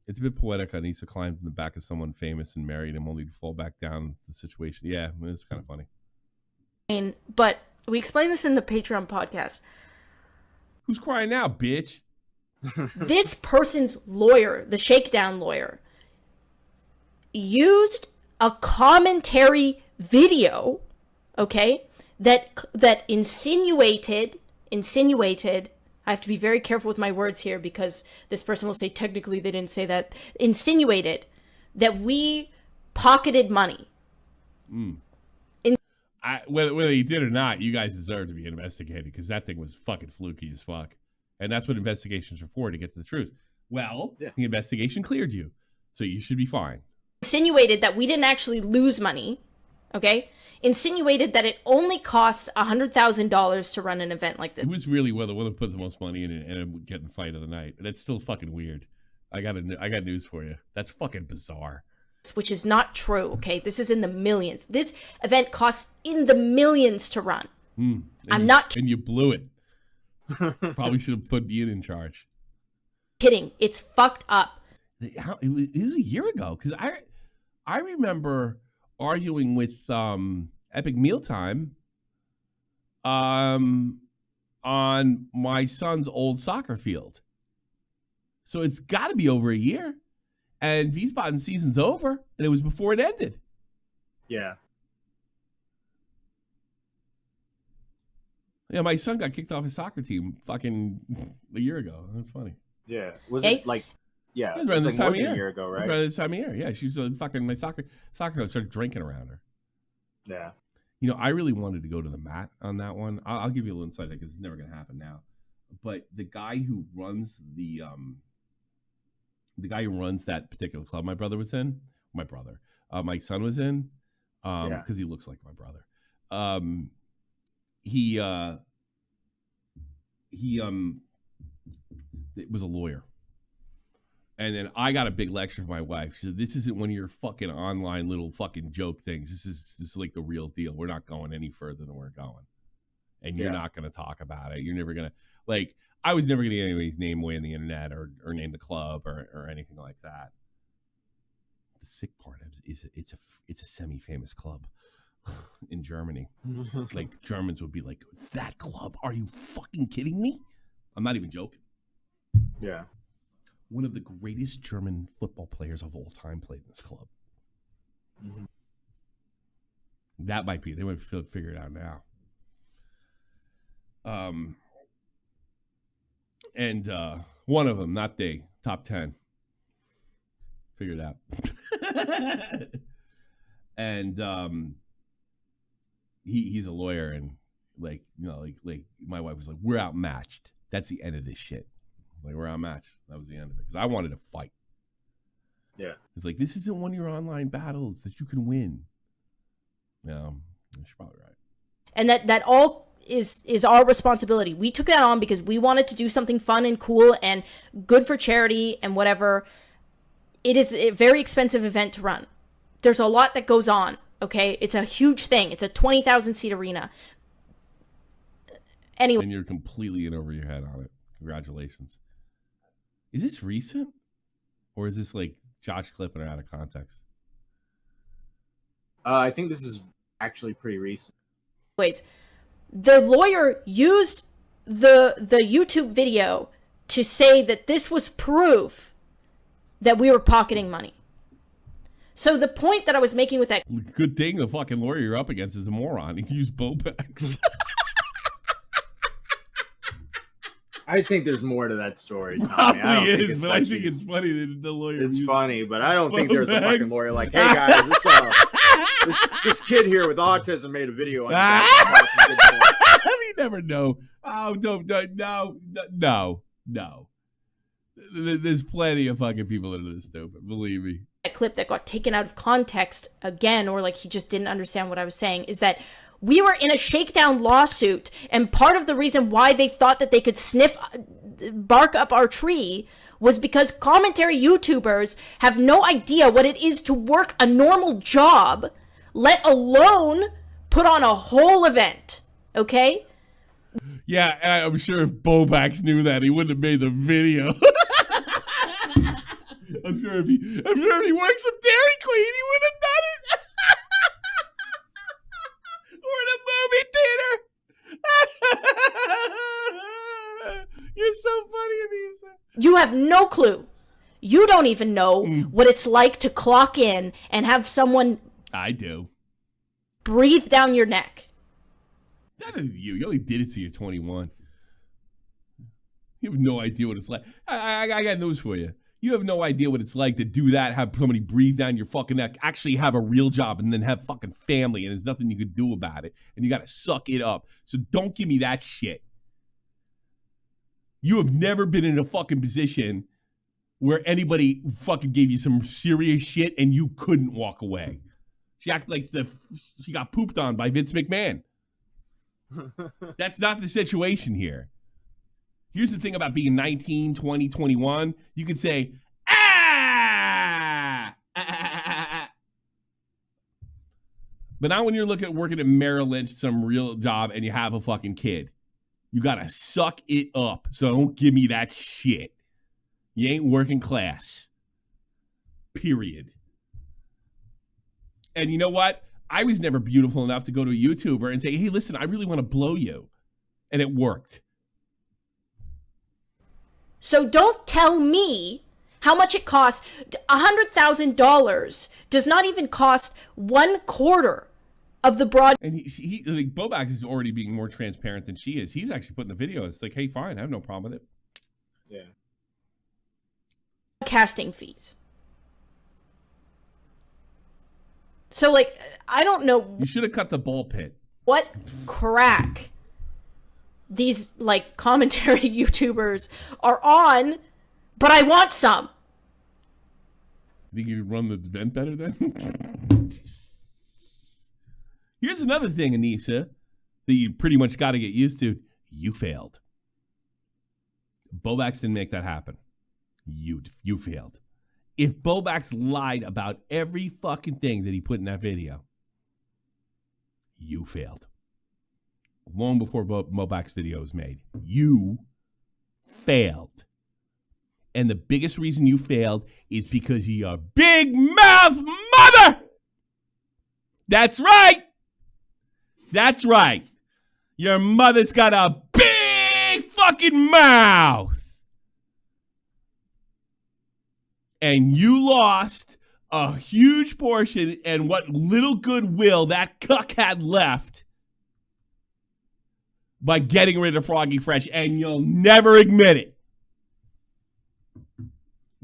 It's a bit poetic. I need to climb in the back of someone famous and marry him, only to fall back down the situation. Yeah, it's kind of funny. But we explained this in the Patreon podcast. Who's crying now, bitch? This person's lawyer, the Shakedown lawyer, used a commentary video, okay, that insinuated. I have to be very careful with my words here, because this person will say technically they didn't say that. Insinuated that we pocketed money. Whether he did or not, you guys deserve to be investigated, because that thing was fucking fluky as fuck. And that's what investigations are for, to get to the truth. Well, The investigation cleared you, so you should be fine. Insinuated that we didn't actually lose money, okay? Insinuated that it only costs $100,000 to run an event like this. Who was really the one that put the most money in it and getting the fight of the night? That's still fucking weird. I got news for you. That's fucking bizarre. Which is not true, okay? This is in the millions. This event costs in the millions to run. And you blew it. Probably should have put Ian in charge. Kidding. It's fucked up. It was a year ago, because I remember arguing with Epic Mealtime on my son's old soccer field. So it's got to be over a year. And Wiesbaden season's over, and it was before it ended. Yeah. Yeah, my son got kicked off his soccer team fucking a year ago. That's funny. Yeah. Was it like, yeah, it was around this time of year. A year ago, right? Around this time of year. Yeah, she was fucking, my soccer coach started drinking around her. Yeah. You know, I really wanted to go to the mat on that one. I'll give you a little insight, because it's never going to happen now. But the guy who runs that particular club my son was in, because he looks like my brother. He was a lawyer. And then I got a big lecture from my wife. She said, this isn't one of your fucking online little fucking joke things. This is like the real deal. We're not going any further than we're going. And you're not going to talk about it. You're never going to, like, I was never going to get anybody's name away on the internet or name the club or anything like that. The sick part is it's a semi-famous club in Germany. Like, Germans would be like, that club? Are you fucking kidding me? I'm not even joking. Yeah. One of the greatest German football players of all time played in this club. Mm-hmm. That might be. They might figure it out now. And one of them, not they, top 10. Figured it out. and he's a lawyer, and like my wife was like, we're outmatched. That's the end of this shit. Like, we're outmatched. That was the end of it because I wanted to fight. Yeah, it's like, this isn't one of your online battles that you can win. Yeah, she's probably right. And that all is our responsibility. We took that on because we wanted to do something fun and cool and good for charity and whatever. It is a very expensive event to run. There's a lot that goes on, okay? It's a huge thing. It's a 20,000 seat arena. Anyway. And you're completely in over your head on it. Congratulations. Is this recent? Or is this like Josh clipping it out of context? I think this is actually pretty recent. Anyways, the lawyer used the YouTube video to say that this was proof that we were pocketing money. So the point that I was making with that... Good thing the fucking lawyer you're up against is a moron. He can use Bobex. I think there's more to that story, Tommy. Probably is, but I think it's funny that the lawyer... It's funny, but I don't think there's a fucking lawyer like, hey guys, this kid here with autism made a video on you never know. Oh, no. There's plenty of fucking people that are this stupid, believe me. That clip that got taken out of context again, or like he just didn't understand what I was saying, is that we were in a Shakedown lawsuit, and part of the reason why they thought that they could bark up our tree was because commentary YouTubers have no idea what it is to work a normal job, let alone put on a whole event, okay? Yeah, I'm sure if Bobax knew that, he wouldn't have made the video. I'm sure if he worked some Dairy Queen, he would have done it. Or in a movie theater. You're so funny, Anissa. You have no clue. You don't even know what it's like to clock in and have someone... I do. ...breathe down your neck. That is you. You only did it till you're 21. You have no idea what it's like. I got news for you. You have no idea what it's like to do that, have somebody breathe down your fucking neck, actually have a real job, and then have fucking family, and there's nothing you could do about it, and you got to suck it up. So don't give me that shit. You have never been in a fucking position where anybody fucking gave you some serious shit and you couldn't walk away. She acted like she got pooped on by Vince McMahon. That's not the situation here. Here's the thing about being 19, 20, 21. You could say, But not when you're looking at working at Merrill Lynch, some real job, and you have a fucking kid. You got to suck it up. So don't give me that shit. You ain't working class. Period. And you know what? I was never beautiful enough to go to a YouTuber and say, hey, listen, I really want to blow you. And it worked. So don't tell me how much it costs. $100,000 does not even cost 1/4 of the broad. And he like, Bobax is already being more transparent than she is. He's actually putting the video. It's like, hey, fine, I have no problem with it. Yeah. Casting fees. So, like, I don't know. You should have cut the ball pit. What crack these, like, commentary YouTubers are on, but I want some. You think you could run the event better then? Here's another thing, Anissa, that you pretty much got to get used to. You failed. Bobax didn't make that happen. You failed. If Bobax lied about every fucking thing that he put in that video, you failed. Long before Bobax video was made, you failed. And the biggest reason you failed is because of your big mouth mother. That's right. That's right. Your mother's got a big fucking mouth. And you lost a huge portion and what little goodwill that cuck had left by getting rid of Froggy Fresh, and you'll never admit it.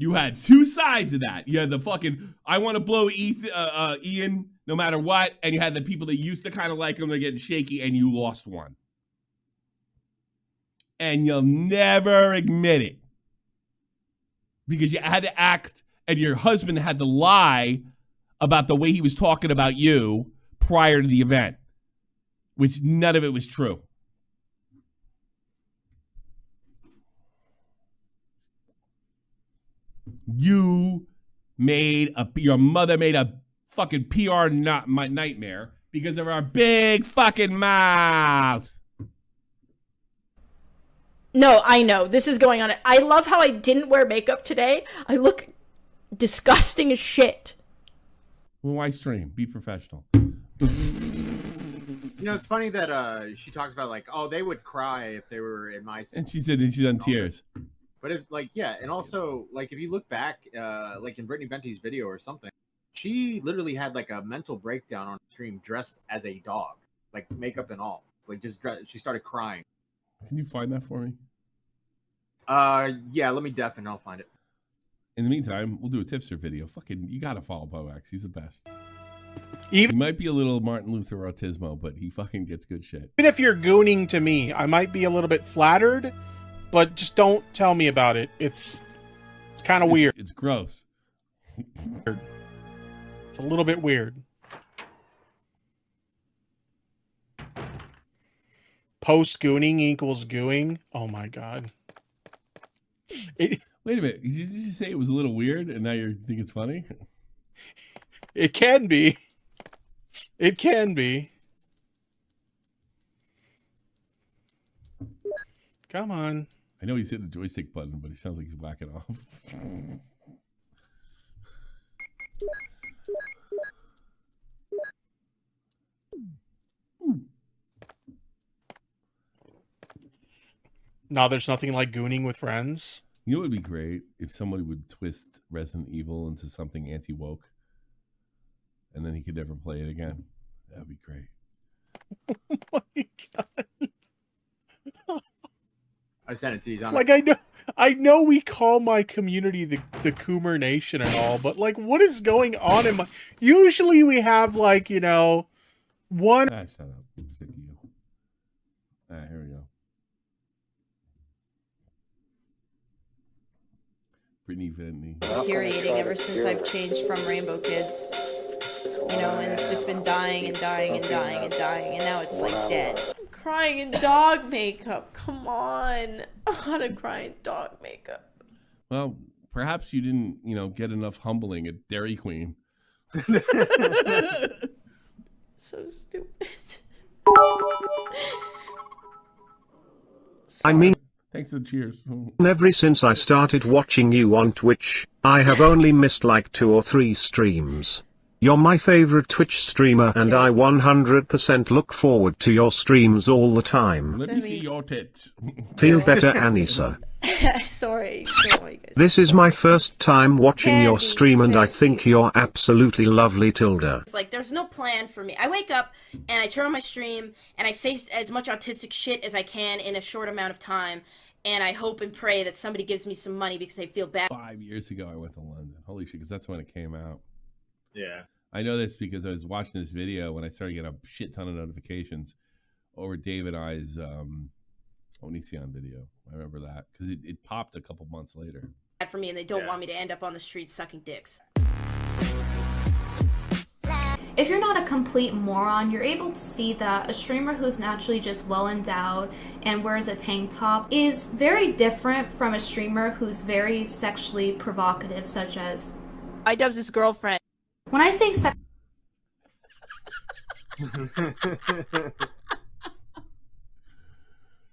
You had two sides of that. You had the fucking, I want to blow Ian no matter what, and you had the people that used to kind of like him, they're getting shaky, and you lost one. And you'll never admit it. Because you had to act, and your husband had to lie about the way he was talking about you prior to the event, which none of it was true. Your mother made a fucking PR nightmare because of our big fucking mouth. No, I know. This is going on. I love how I didn't wear makeup today. I look disgusting as shit. Well, why stream? Be professional. You know, it's funny that she talks about like, oh, they would cry if they were in my and she said, and she's on tears. But if like, yeah, and also like if you look back, like in Brittany Venti's video or something, she literally had like a mental breakdown on stream dressed as a dog, like makeup and all. Like just she started crying. Can you find that for me? Yeah, let me definitely I'll find it. In the meantime, we'll do a tipster video. Fucking, you gotta follow Boax. He's the best. He might be a little Martin Luther autismo, but he fucking gets good shit. Even if you're gooning to me, I might be a little bit flattered, but just don't tell me about it. It's kind of weird. It's gross. It's a little bit weird. Post gooning equals gooing. Oh my god. Wait a minute. Did you say it was a little weird and now you think it's funny? It can be. It can be. Come on. I know he's hitting the joystick button, but he sounds like he's whacking off. No, there's nothing like gooning with friends. You know what would be great? If somebody would twist Resident Evil into something anti-woke, and then he could never play it again. That would be great. Oh my god. I sent it to you, John. Like I know we call my community the Coomer Nation and all, but like what is going on in my usually we have like, you know, one shut up. I'm sick of you. Alright, here we go. Brittany Ventney. Deteriorating ever since I've changed from Rainbow Kids. You know, and it's just been dying and dying and dying and dying, and now it's like dead. I'm crying in dog makeup. Come on. I'm gonna cry in dog makeup. Well, perhaps you didn't, you know, get enough humbling at Dairy Queen. So stupid. I mean, thanks for the cheers. ever since I started watching you on Twitch, I have only missed like 2 or 3 streams. You're my favorite Twitch streamer and I 100% look forward to your streams all the time. Let me see your tits. Feel better, Anissa. Sorry, guys. This is my first time watching your stream and I think you're absolutely lovely, Tilda. It's like there's no plan for me. I wake up and I turn on my stream and I say as much autistic shit as I can in a short amount of time, and I hope and pray that somebody gives me some money because I feel bad. 5 years ago I went to London. Holy shit, because that's when it came out. Yeah. I know this because I was watching this video when I started getting a shit ton of notifications over Dave and I's Onision video. I remember that because it popped a couple months later. For me, and they don't want me to end up on the streets sucking dicks. If you're not a complete moron, you're able to see that a streamer who's naturally just well endowed and wears a tank top is very different from a streamer who's very sexually provocative, such as iDubbbz' girlfriend. when I say sex.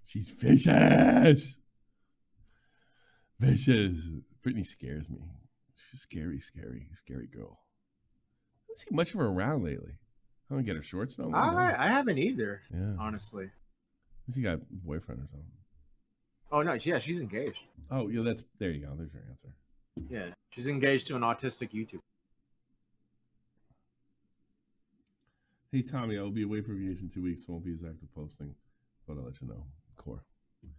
She's vicious. Vicious. Brittany scares me. She's scary girl. I don't see much of her around lately. I don't get her shorts no more. I haven't either. Yeah. Honestly. She got a boyfriend or something. Oh no, yeah, she's engaged. Oh, yeah, there you go. There's your answer. Yeah, she's engaged to an autistic YouTuber. Hey Tommy, I will be away for vacation 2 weeks, so won't be as active posting, but I'll let you know. Core.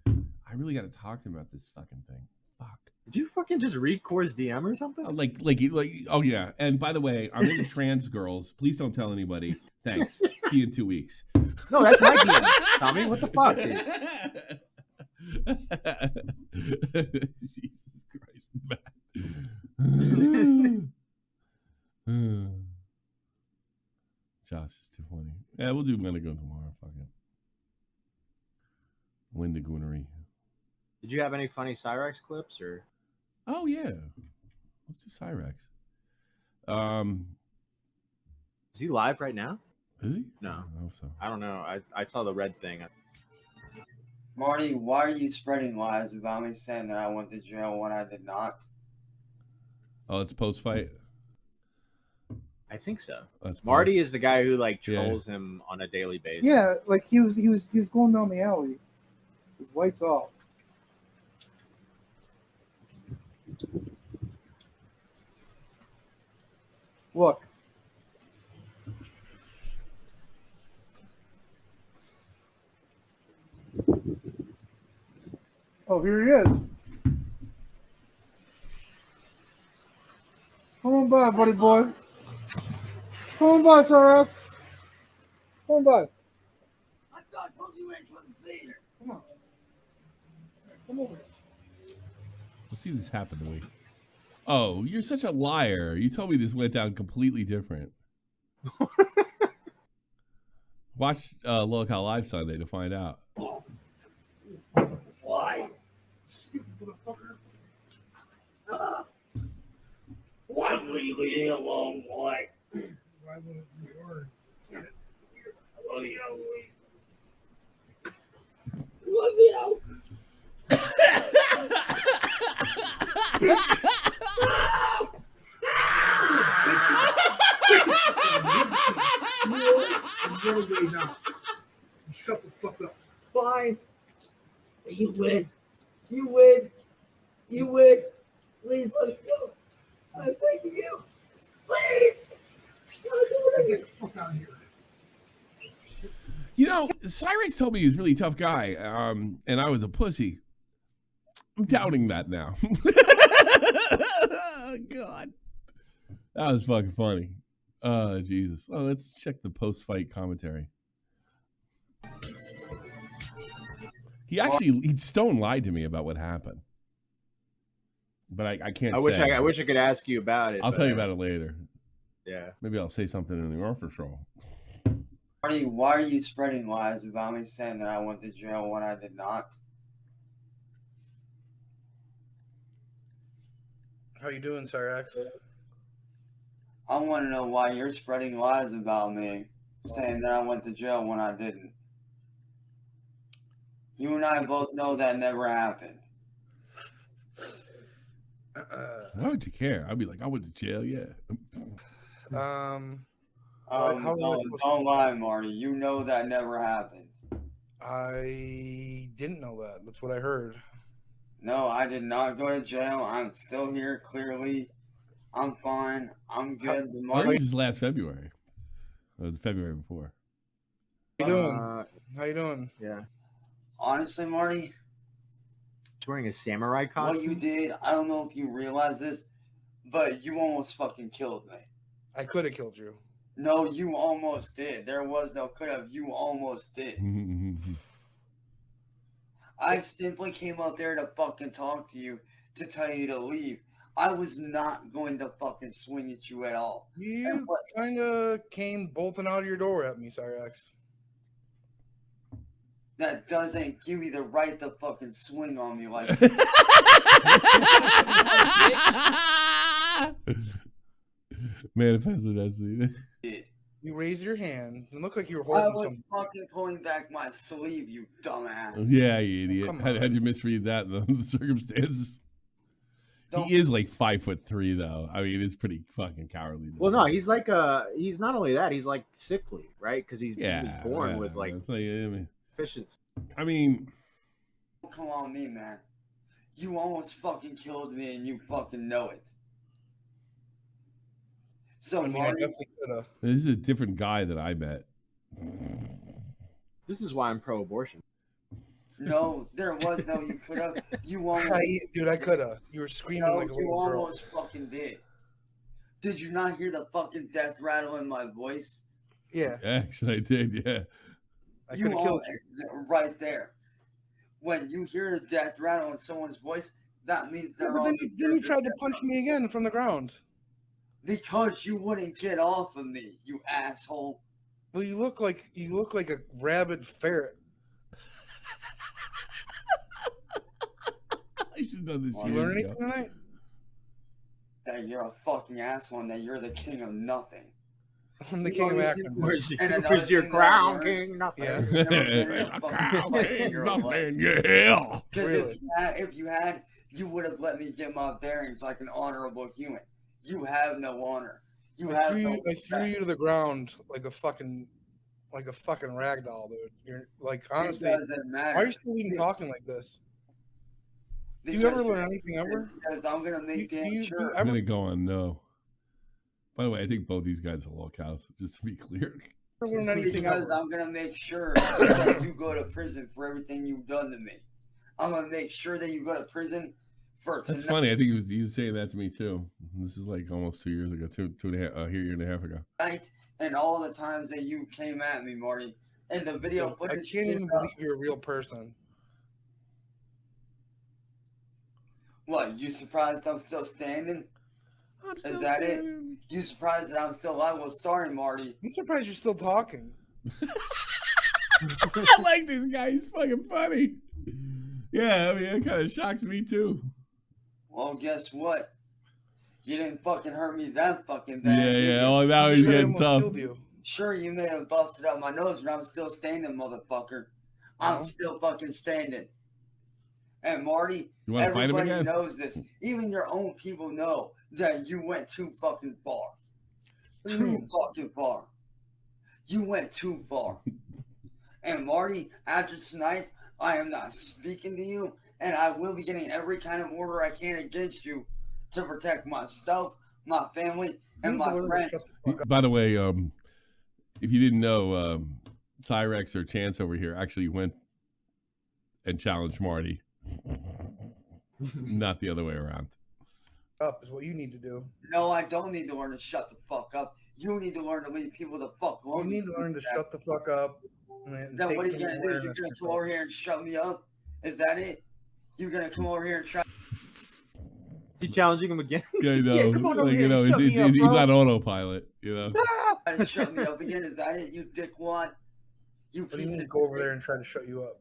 I really got to talk to him about this fucking thing. Fuck. Did you fucking just read Core's DM or something? Like, oh yeah. And by the way, I'm into trans girls. Please don't tell anybody. Thanks. See you in 2 weeks. No, that's my DM, Tommy. What the fuck, dude? Jesus Christ, man. Josh is too funny. Yeah, we'll do Gonna Go tomorrow. Fuck it. Win the goonery. Did you have any funny Cyrax clips or? Oh yeah, let's do Cyrax. Is he live right now? Is he? No, I hope so. I don't know. I saw the red thing. Marty, why are you spreading lies about me saying that I went to jail when I did not? Oh, it's post fight. I think so. That's Marty is the guy who like trolls him on a daily basis. Yeah, like he was going down the alley. His lights off. Look. Oh, here he is. Come on by, buddy boy. Come on by, Cyrax. Come on by. I thought you went to the theater. Come on. Come over here. Let's see if this happened to me. Oh, you're such a liar. You told me this went down completely different. Watch lolcow live Sunday to find out. Why? Stupid motherfucker. Why were you leaving alone? Why? Why wouldn't you heard? Oh, you know. Shut the fuck up. Fine. You win. You win. You win. Please let me go. I'm begging you. Please. Get the fuck out of here. You know, Cyrax told me he was a really tough guy, and I was a pussy. I'm doubting that now. Oh, God. That was fucking funny. Oh, Jesus. Oh, let's check the post-fight commentary. He Stone lied to me about what happened. But I can't say. I wish I could ask you about it. I'll tell you about it later. Yeah. Maybe I'll say something in the offer show. Marty, why are you spreading lies about me saying that I went to jail when I did not? How you doing, Cyrax? I want to know why you're spreading lies about me, saying that I went to jail when I didn't. You and I both know that never happened. Why would you care? I'd be like, I went to jail, yeah. Don't lie, Marty. You know that never happened. I didn't know that. That's what I heard. No, I did not go to jail. I'm still here, clearly. I'm fine. I'm good. That was just last February. Or the February before. How you doing? How you doing? Yeah. Honestly, Marty, he's wearing a samurai costume. what you did, I don't know if you realize this, but you almost fucking killed me. I could have killed you. No, you almost did. There was no could have. You almost did. I simply came out there to fucking talk to you, to tell you to leave. I was not going to fucking swing at you at all. You kind of came bolting out of your door at me, Cyrax. That doesn't give you the right to fucking swing on me like Manifested destiny. You raised your hand and looked like you were I holding was something. fucking pulling back my sleeve, you dumbass. Yeah, you idiot. Come How'd you misread that in the circumstances? He is like 5'3", though. I mean, it's pretty fucking cowardly. Well, no, he's like he's not only that, he's like sickly, right? Because he was born with like deficiency. I mean, come on, me, man. You almost fucking killed me, and you fucking know it. So, I mean, Marty, I definitely could have. this is a different guy that I met. This is why I'm pro-abortion. No, there was no. You could have. You almost. Dude, I could have. You were screaming No, like a you little girl. almost fucking did. Did you not hear the fucking death rattle in my voice? Yeah. Actually, I did. Yeah. I could have killed you. Right there. When you hear a death rattle in someone's voice, that means they're But then you tried to punch me again from the ground. Because you wouldn't get off of me, you asshole. Well, you look like a rabid ferret. I should have done this. You learn anything tonight? That you're a fucking asshole and that you're the king of nothing. I'm the king of Akron. Where's your crown, king? Nothing. Yeah. Nothing. Yeah. Because you would have let me get my bearings like an honorable human. You have no honor. I threw you to the ground like a fucking rag doll, dude. You're like, honestly, why are you still even talking like this? Do you ever learn anything ever? Because I'm gonna make damn sure. I'm gonna go on no. By the way, I think both these guys are lolcows, just to be clear. Learn anything because I'm gonna make sure that you go to prison for everything you've done to me. I'm gonna make sure that you go to prison for tonight. That's funny. I think he was saying that to me too. This is like almost 2 years ago, year and a half ago. Right, and all the times that you came at me, Marty, and the video I can't even believe you're a real person. What? You surprised I'm still standing? Is that it? You surprised that I'm still alive? Well, sorry, Marty. I'm surprised you're still talking. I like this guy. He's fucking funny. Yeah, I mean, it kind of shocks me too. Well, guess what? You didn't fucking hurt me that fucking bad. Yeah. Oh, now he's getting tough. Sure, you may have busted up my nose, but I'm still standing, motherfucker. I'm still fucking standing. And Marty, everybody knows this. Even your own people know that you went too fucking far. Too fucking far. You went too far. And Marty, after tonight, I am not speaking to you, and I will be getting every kind of order I can against you to protect myself, my family, and my friends. By the way, if you didn't know, Cyraxx or Chance over here actually went and challenged Marty. Not the other way around. Up is what you need to do. No, I don't need to learn to shut the fuck up. You need to learn to leave people the fuck alone. You need to learn to shut the fuck up. Then what are you gonna do? You're gonna come over here and shut me up? Is that it? You're gonna come over here and try? Is he challenging him again? Yeah, I know. Yeah, come on over here, he's on autopilot. You know. Try to shut me up again? Is that it? You dickwad? You piece of go over there and try to shut you up.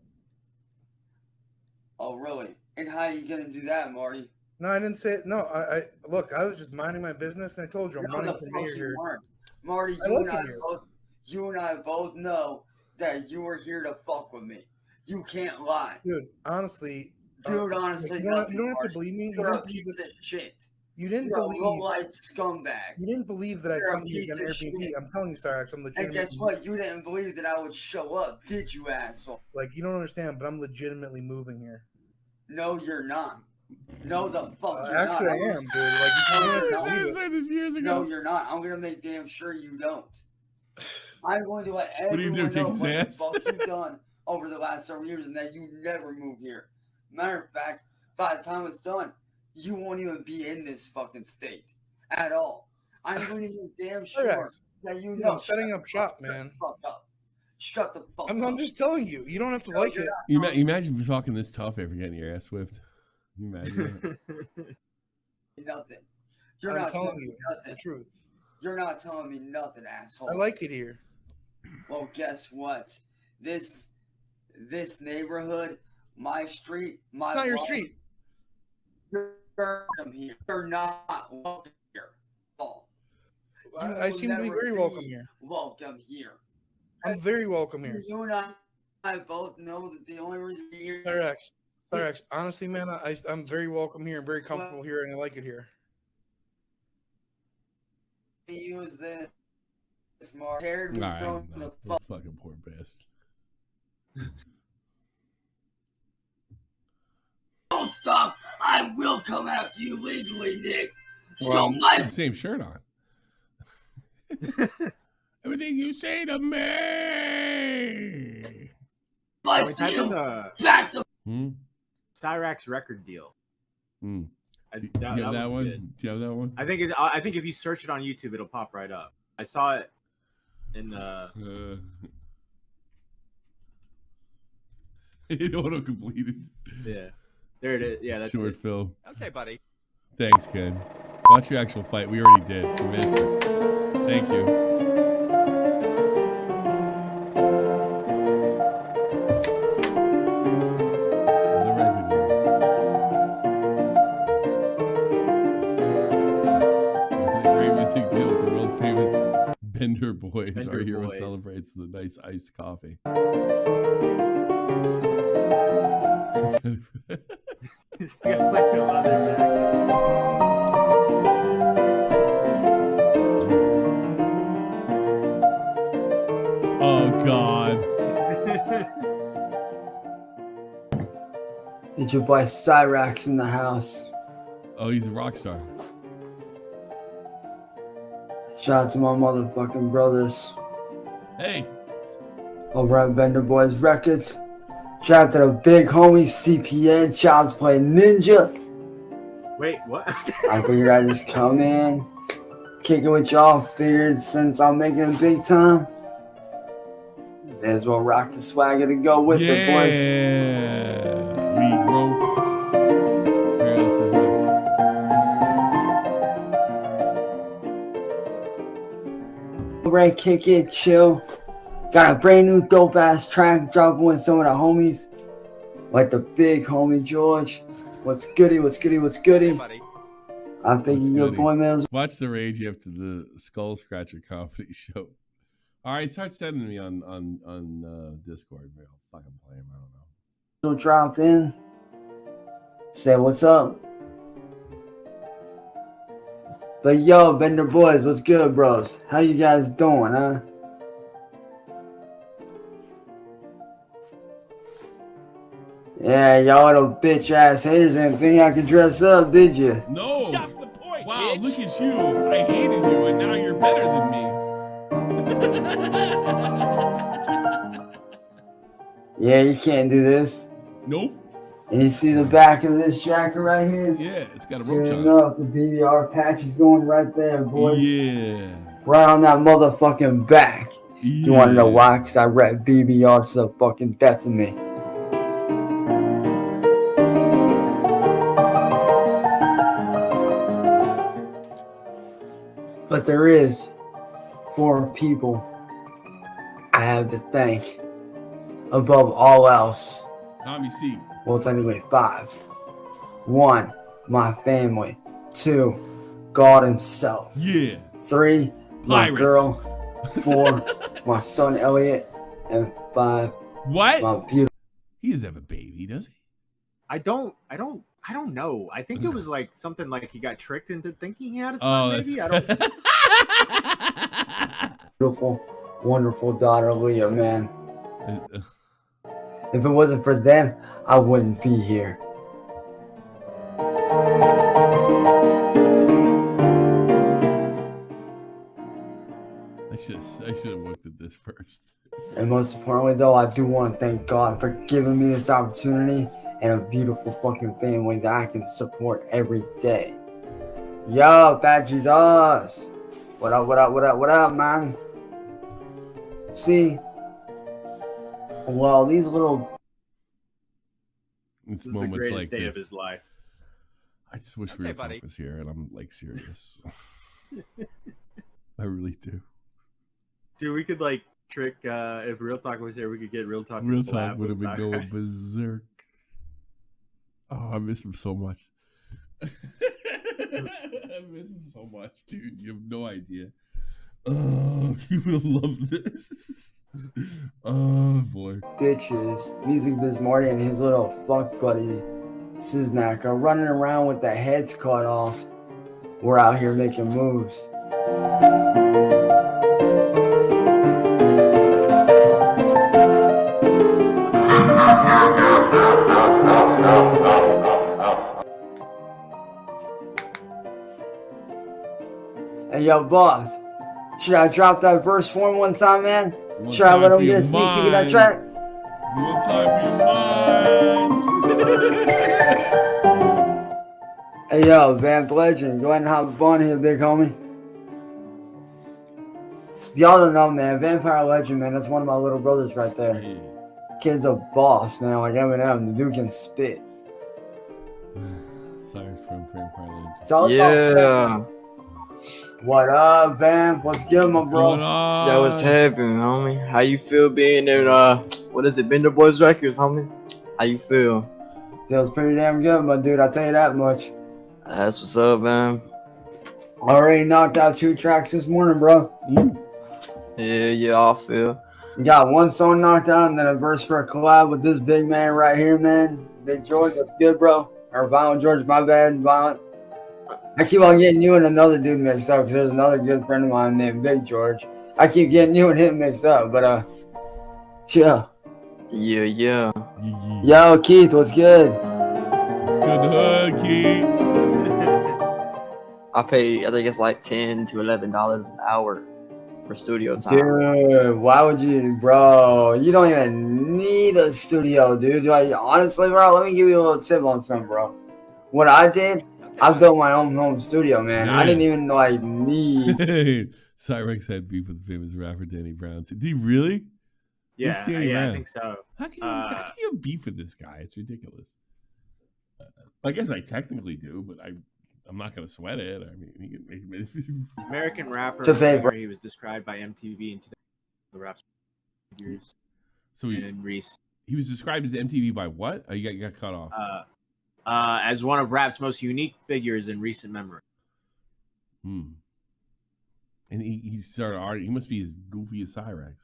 Oh, really? And how are you gonna do that, Marty? No, I didn't say it. No, I look. I was just minding my business, and I told you I'm running for mayor here. Marty, you and I both know that you were here to fuck with me. You can't lie, dude. Honestly, honestly, you don't have to believe me. You're a piece of shit. You didn't believe. You're a low-life scumbag. You didn't believe that I come to you on Airbnb. I'm telling you, Cyraxx, I'm legitimate. And guess what? You didn't believe that I would show up, did you, asshole? Like, you don't understand, but I'm legitimately moving here. No, you're not. No, the fuck you're actually, not. I am, dude. Like, you said this years ago. No, you're not. I'm gonna make damn sure you don't. I'm going to let everyone know what the fuck you've done over the last several years and that you never move here. Matter of fact, by the time it's done, you won't even be in this fucking state at all. I'm going to be damn sure that you know. I'm setting up shop, man. Fuck up. Shut the fuck up. I'm just telling you. You don't have to like it. You imagine if you're talking this tough after getting your ass whipped. You imagine Nothing. You're not telling me nothing. The truth. You're not telling me nothing, asshole. I like it here. Well, guess what? This neighborhood, my street, my. It's not your street. You're welcome here. You're not welcome here. Oh. I seem to be very welcome here. Welcome here. I'm very welcome here. You and I both know that the only reason you're here. Cyraxx, honestly, man, I'm very welcome here and very comfortable here, and I like it here. Use this smart. Scared me throwing the fucking poor bastard. Don't stop! I will come after you legally, Nick. Well, the same shirt on. Everything you say to me. Type in the Cyraxx record deal. Do you That have that was one? good. Do you have that one? I think if you search it on YouTube, it'll pop right up. I saw it in the. It auto completed. Yeah, there it is. Yeah, that's short it. film. Okay, buddy. Thanks, Ken. Watch your actual fight. We already did. We missed it. Thank you. The record deal. The great music deal with the world famous Bender Boys. Bender Our hero Boys. celebrates the nice iced coffee. It's got like a leather Oh God. It's your boy Cyraxx in the house. Oh, he's a rock star. Shout out to my motherfucking brothers Hey. over at Bender Boys Records. Shout out to the big homie CPN, Child's Play Ninja. Wait, what? I figured I'd just come in, kick it with y'all. Figured since I'm making it big time, may as well rock the swagger to go with it, boys. Yeah. We grow. Where else is it? Right, kick it, chill. Got a brand new dope ass track dropping with some of the homies, like the big homie George. What's goody? What's goody? What's goody? Buddy. I think What's your goody? boy man. Watch the rage after the Skull Scratcher comedy show. All right, start sending me on Discord. Maybe I'll fucking play him. I don't know. Dropped in. Say what's up. But yo, Bender Boys, what's good, bros? How you guys doing, huh? Yeah, y'all little bitch ass haters didn't think I could dress up, did you? No. Shot the point, Wow, bitch. look at you. I hated you, and now you're better than me. Yeah, you can't do this. Nope. And you see the back of this jacket right here? Yeah, it's got a Soon roach on enough, the BBR patch is going right there, it. boys. Yeah. Right on that motherfucking back. You want to know why? Because I rep BBR to the fucking death of me. But there is 4 people I have to thank above all else. Tommy C. Well, technically 5. 1, my family. 2, God himself. Yeah. 3, my Pirates. girl. 4, my son Elliot. And 5, What? my beautiful. He doesn't have a baby, does he? I don't know. I think it was like something like he got tricked into thinking he had a son. Oh, Maybe that's I don't. Beautiful, wonderful daughter, Leah, man. If it wasn't for them, I wouldn't be here. I should have looked at this first. And most importantly, though, I do want to thank God for giving me this opportunity and a beautiful fucking family that I can support every day. Yo, Fat Jesus. What up, what up, what up, what up, man? See? Well, these little... It's This is the moments greatest like day of this. his life. I just wish Okay, Real buddy. Talk was here, and I'm like serious. I really do. Dude, we could like trick. If Real Talk was here, we could get Real Talk. to Real collab Talk would have with been going Cyrax. berserk. Oh, I miss him so much. I miss him so much, dude. You have no idea. Oh, you would have loved this. Oh boy. bitches. Music Biz Marty and his little fuck buddy Siznak are running around with their heads cut off. We're out here making moves. Hey yo, boss. Should I drop that verse for him one time, man? Should I let him get a sneak peek of that track? One time for your mind. Hey yo, Vamp Legend, go ahead and hop on here, big homie. If y'all don't know, man, Vampire Legend, man, that's one of my little brothers right there. Yeah. Kid's a boss, man, like Eminem. The dude can spit. Sorry from Vampire Legend. So Yeah. What up, Vamp? What's good, my What's bro? going on? Yo, what's happening, homie? How you feel being in what is it, Bender Boys Records, homie? How you feel? Feels pretty damn good, my dude. I'll tell you that much. That's what's up, man. Already knocked out 2 tracks this morning, bro. Yeah, I feel. Got 1 song knocked out and then a verse for a collab with this big man right here, man. Big George, that's good, bro. Or Violent George, my bad, Violent. I keep on getting you and another dude mixed up because there's another good friend of mine named Big George. I keep getting you and him mixed up, but chill. Yeah. Yo, Keith, what's good? What's good, hood, Keith? I pay, I think it's like $10 to $11 an hour for studio time. Dude, why would you, bro? You don't even need a studio, dude. Like, honestly, bro, let me give you a little tip on something, bro. What I did, I built my own home studio, man. Yeah. I didn't even like need. Cyraxx had beef with the famous rapper Danny Brown. Did he really? Yeah, Who's Danny Brown? I think so. How can you have beef with this guy? It's ridiculous. I guess I technically do, but I'm not gonna sweat it. I mean, he can make American rapper. It's a favorite. He was described by MTV in 2000 the rap years. So he was described as MTV by what? Oh, you got cut off. As one of rap's most unique figures in recent memory. And he started art. He must be as goofy as Cyraxx.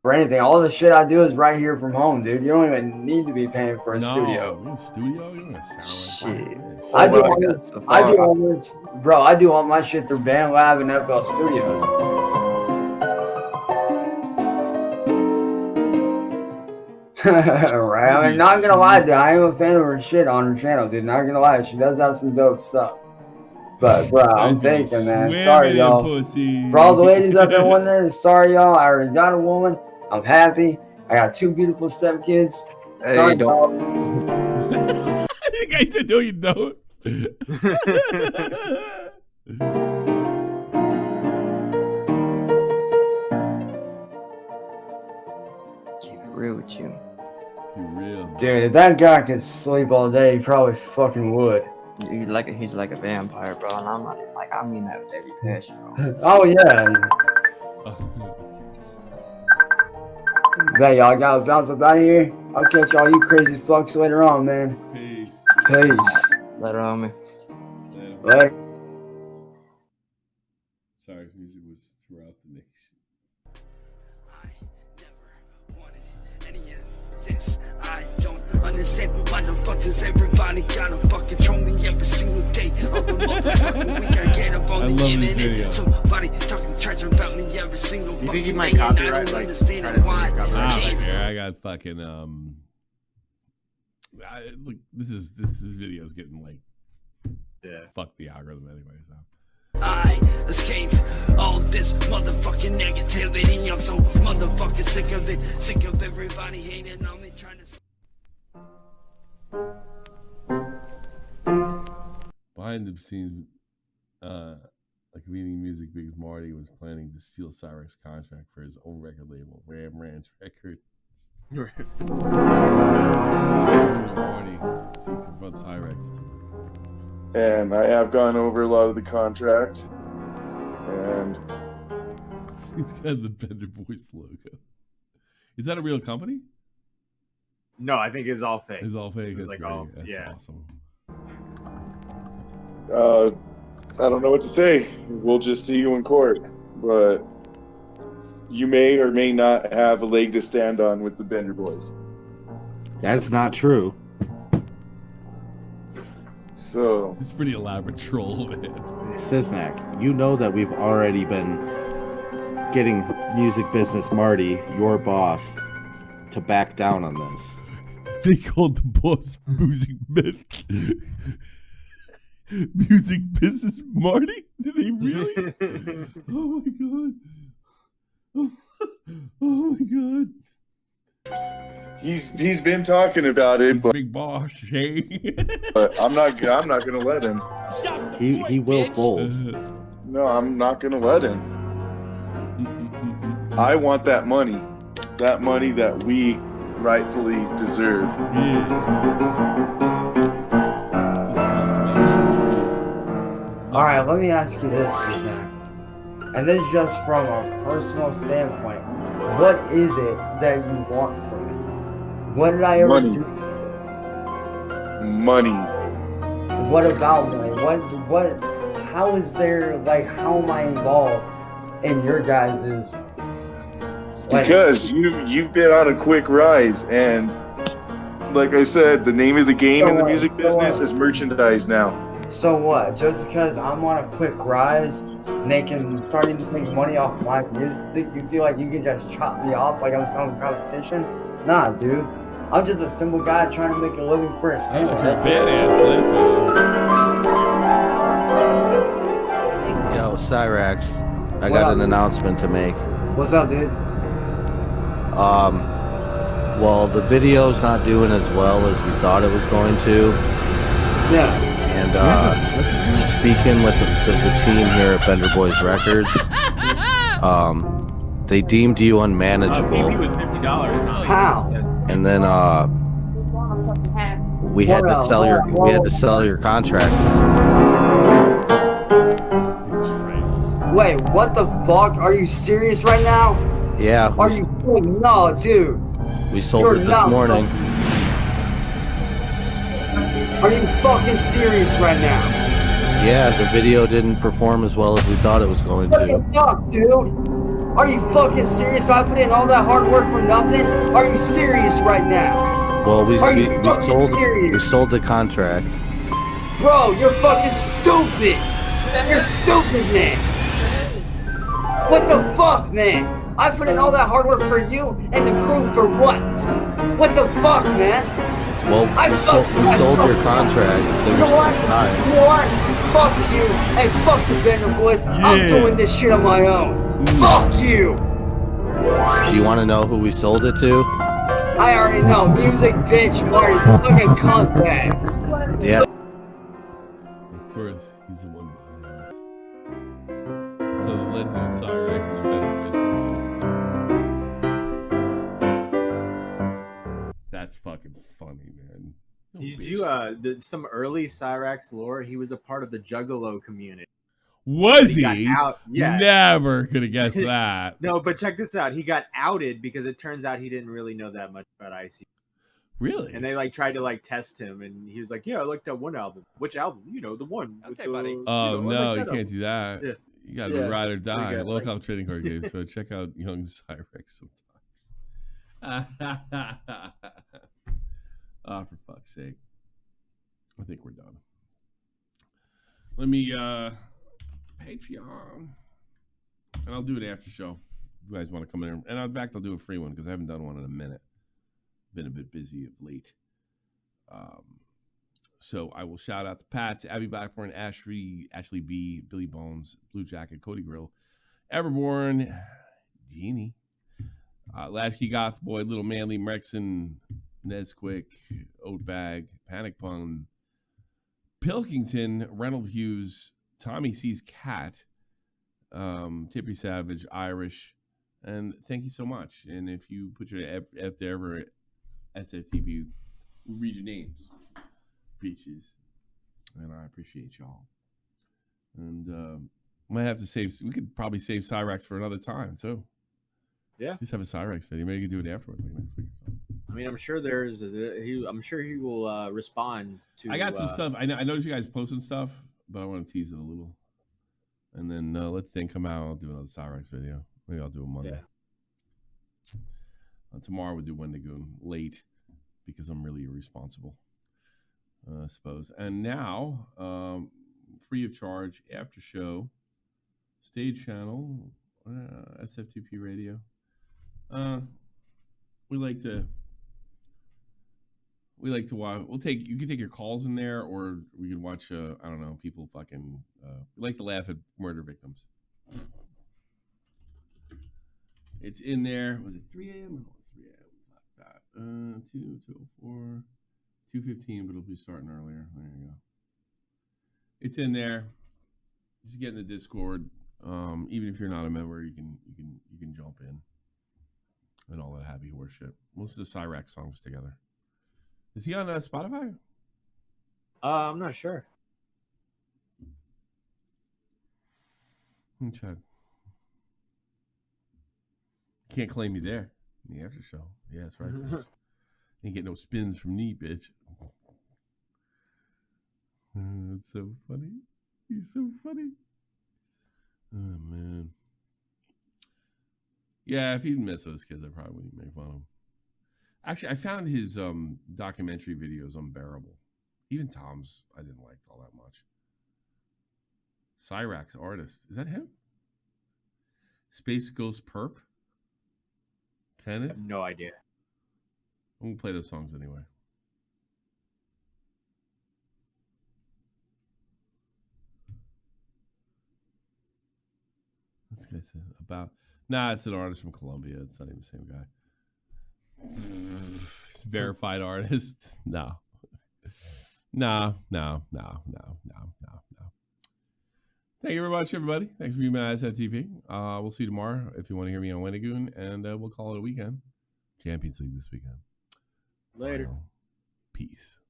For anything, all the shit I do is right here from home, dude. You don't even need to be paying for a studio. You studio? You're gonna sound like Shit. I do Oh, I do all my shit through BandLab and FL Studios. Right? I mean, not gonna lie, dude. I am a fan of her shit on her channel, dude. Not gonna lie, she does have some dope stuff. But, bro, I'm thinking, man. Sorry, y'all. For all the ladies out there wondering, sorry, y'all. I already got a woman. I'm happy. I got 2 beautiful stepkids. Hey, don't. The guy said, no, you don't. Keep it real with you. Be real. Dude, if that guy could sleep all day, he probably fucking would. He's like a vampire, bro, and I'm not like, I mean that with every passion, bro. Oh, yeah. Bet y'all gotta bounce up out of here. I'll catch all you crazy fucks later on, man. Peace. Peace. Later on me. Later. Sorry, music was throughout the mix. I don't understand why the fuck does everybody gotta fucking troll me every single day of the motherfucking week. I get up on the internet, somebody talking trash about me every single fucking day. You think you might copyright? Like, why I got fucking look, this video is getting like, fuck the algorithm anyway. So I escaped all this motherfucking negativity. I'm so motherfucking sick of it, sick of everybody hating on me, trying to. behind the scenes, like reading music because Marty was planning to steal Cyrax's contract for his own record label, Rant Records. Marty seeks to confront Cyraxx. And I have gone over a lot of the contract, and He's got the Bender Boys logo. Is that a real company? No, I think it's all fake. It's all fake. It's That's like great. all, That's yeah. awesome. I don't know what to say. We'll just see you in court, but you may or may not have a leg to stand on with the Bender Boys. That's not true. So it's pretty elaborate troll, man. Sisnak, you know that we've already been getting Music Business Marty, your boss, to back down on this. They called the boss Music Music Business Marty? Did they really? Oh my god. Oh my god. He's been talking about it, but big boss, Shay. but I'm not gonna let him. He will fold. No, I'm not gonna let him. I want that money that we rightfully deserve. All right, let me ask you this, Snack. And this is just from a personal standpoint. What is it that you want from me? What did I ever do? Money. What about money? What? How is there, like, how am I involved in your guys'? Like, because you've been on a quick rise, and like I said, the name of the game in the music business is merchandise now. So what? Just because I'm on a quick rise, starting to make money off my music, you feel like you can just chop me off like I'm some competition? Nah, dude. I'm just a simple guy trying to make a living for his family. Yo, Cyrax, I got an announcement to make. What's up, dude? Well, the video's not doing as well as we thought it was going to. Yeah. And speaking with the team here at Bender Boys Records, they deemed you unmanageable. With $50. How? And then we had to sell your contract. Wait, what the fuck? Are you serious right now? Yeah. Are you? No, dude. We sold it this morning. Are you fucking serious right now? Yeah, the video didn't perform as well as we thought it was going What to. the fuck, dude? Are you fucking serious? I put in all that hard work for nothing? Are you serious right now? Well, we serious? sold the contract. Bro, you're fucking stupid. You're stupid, man. What the fuck, man? I put in all that hard work for you and the crew for what? What the fuck, man? Well, we sold your contract. You know what? You know what? Fuck you and fuck the Bender Boys. Yeah. I'm doing this shit on my own. Fuck you. Do you want to know who we sold it to? I already know. Music bitch Marty. Fucking cunt bag. Yeah. Of course, he's the one behind this. So the legend of Cyrax and the Bender Boys. That's fucking funny, man. Did you some early Cyrax lore? He was a part of the Juggalo community. Was he? Got out. Yeah. Never could have guessed that. No, but check this out. He got outed because it turns out he didn't really know that much about IC. Really? And they tried to test him, and he was like, "Yeah, I like that one album. Which album? You know, the one." Okay, buddy. Oh no, like you can't do that. Yeah. You gotta be ride or die. So Local trading card game. So check out Young Cyrax sometimes. Oh, for fuck's sake. I think we're done. Let me Patreon. And I'll do an after show. If you guys want to come in. And in fact, I'll do a free one because I haven't done one in a minute. Been a bit busy of late. So I will shout out the Pats, Abby Blackburn, Ashley B, Billy Bones, Blue Jacket, Cody Grill, Everborn, Genie, Latchkey Goth Boy, Little Manly, Mrexon, Nesquick, Oatbag, Panic Pun, Pilkington, Reynold Hughes, Tommy C's Cat, Tippy Savage, Irish, and thank you so much. And if you put your F there ever at SFTP, we'll read your names, bitches. And I appreciate y'all. And might have to save. We could probably save Cyrax for another time too. Yeah, just have a Cyrax video. Maybe you can do it afterwards, like next week. I mean, I'm sure I'm sure he will respond to. I got some stuff. I noticed you guys posting stuff, but I want to tease it a little. And then let the thing come out. I'll do another Cyrax video. Maybe I'll do it Monday. Yeah. Tomorrow we'll do Wendigoon late because I'm really irresponsible, I suppose. And now, free of charge after show, stage channel, SFTP radio. We like to watch. You can take your calls in there, or we can watch. I don't know, people fucking. We like to laugh at murder victims. It's in there. Was it 3 a.m.? No, 3 a.m. 2:04, 2:15, but it'll be starting earlier. There you go. It's in there. Just get in the Discord. Even if you're not a member, you can jump in and all that happy horse shit. Most of the Cyrax songs together. Is he on Spotify? I'm not sure. Let me check. Can't claim me there in the after show. Yeah, that's right. Ain't get no spins from me, bitch. That's so funny. He's so funny. Oh, man. Yeah, if you'd miss those kids, I probably wouldn't make fun of him. Actually, I found his documentary videos unbearable. Even Tom's, I didn't like all that much. Cyrax artist. Is that him? Space Ghost Perp? Kenneth? I have no idea. I'm going to play those songs anyway. This guy said about... Nah, it's an artist from Colombia. It's not even the same guy. Verified artist. No. No. Thank you very much, everybody. Thanks for being my SFTP. We'll see you tomorrow if you want to hear me on Wendigoon, and we'll call it a weekend. Champions League this weekend. Later. Peace.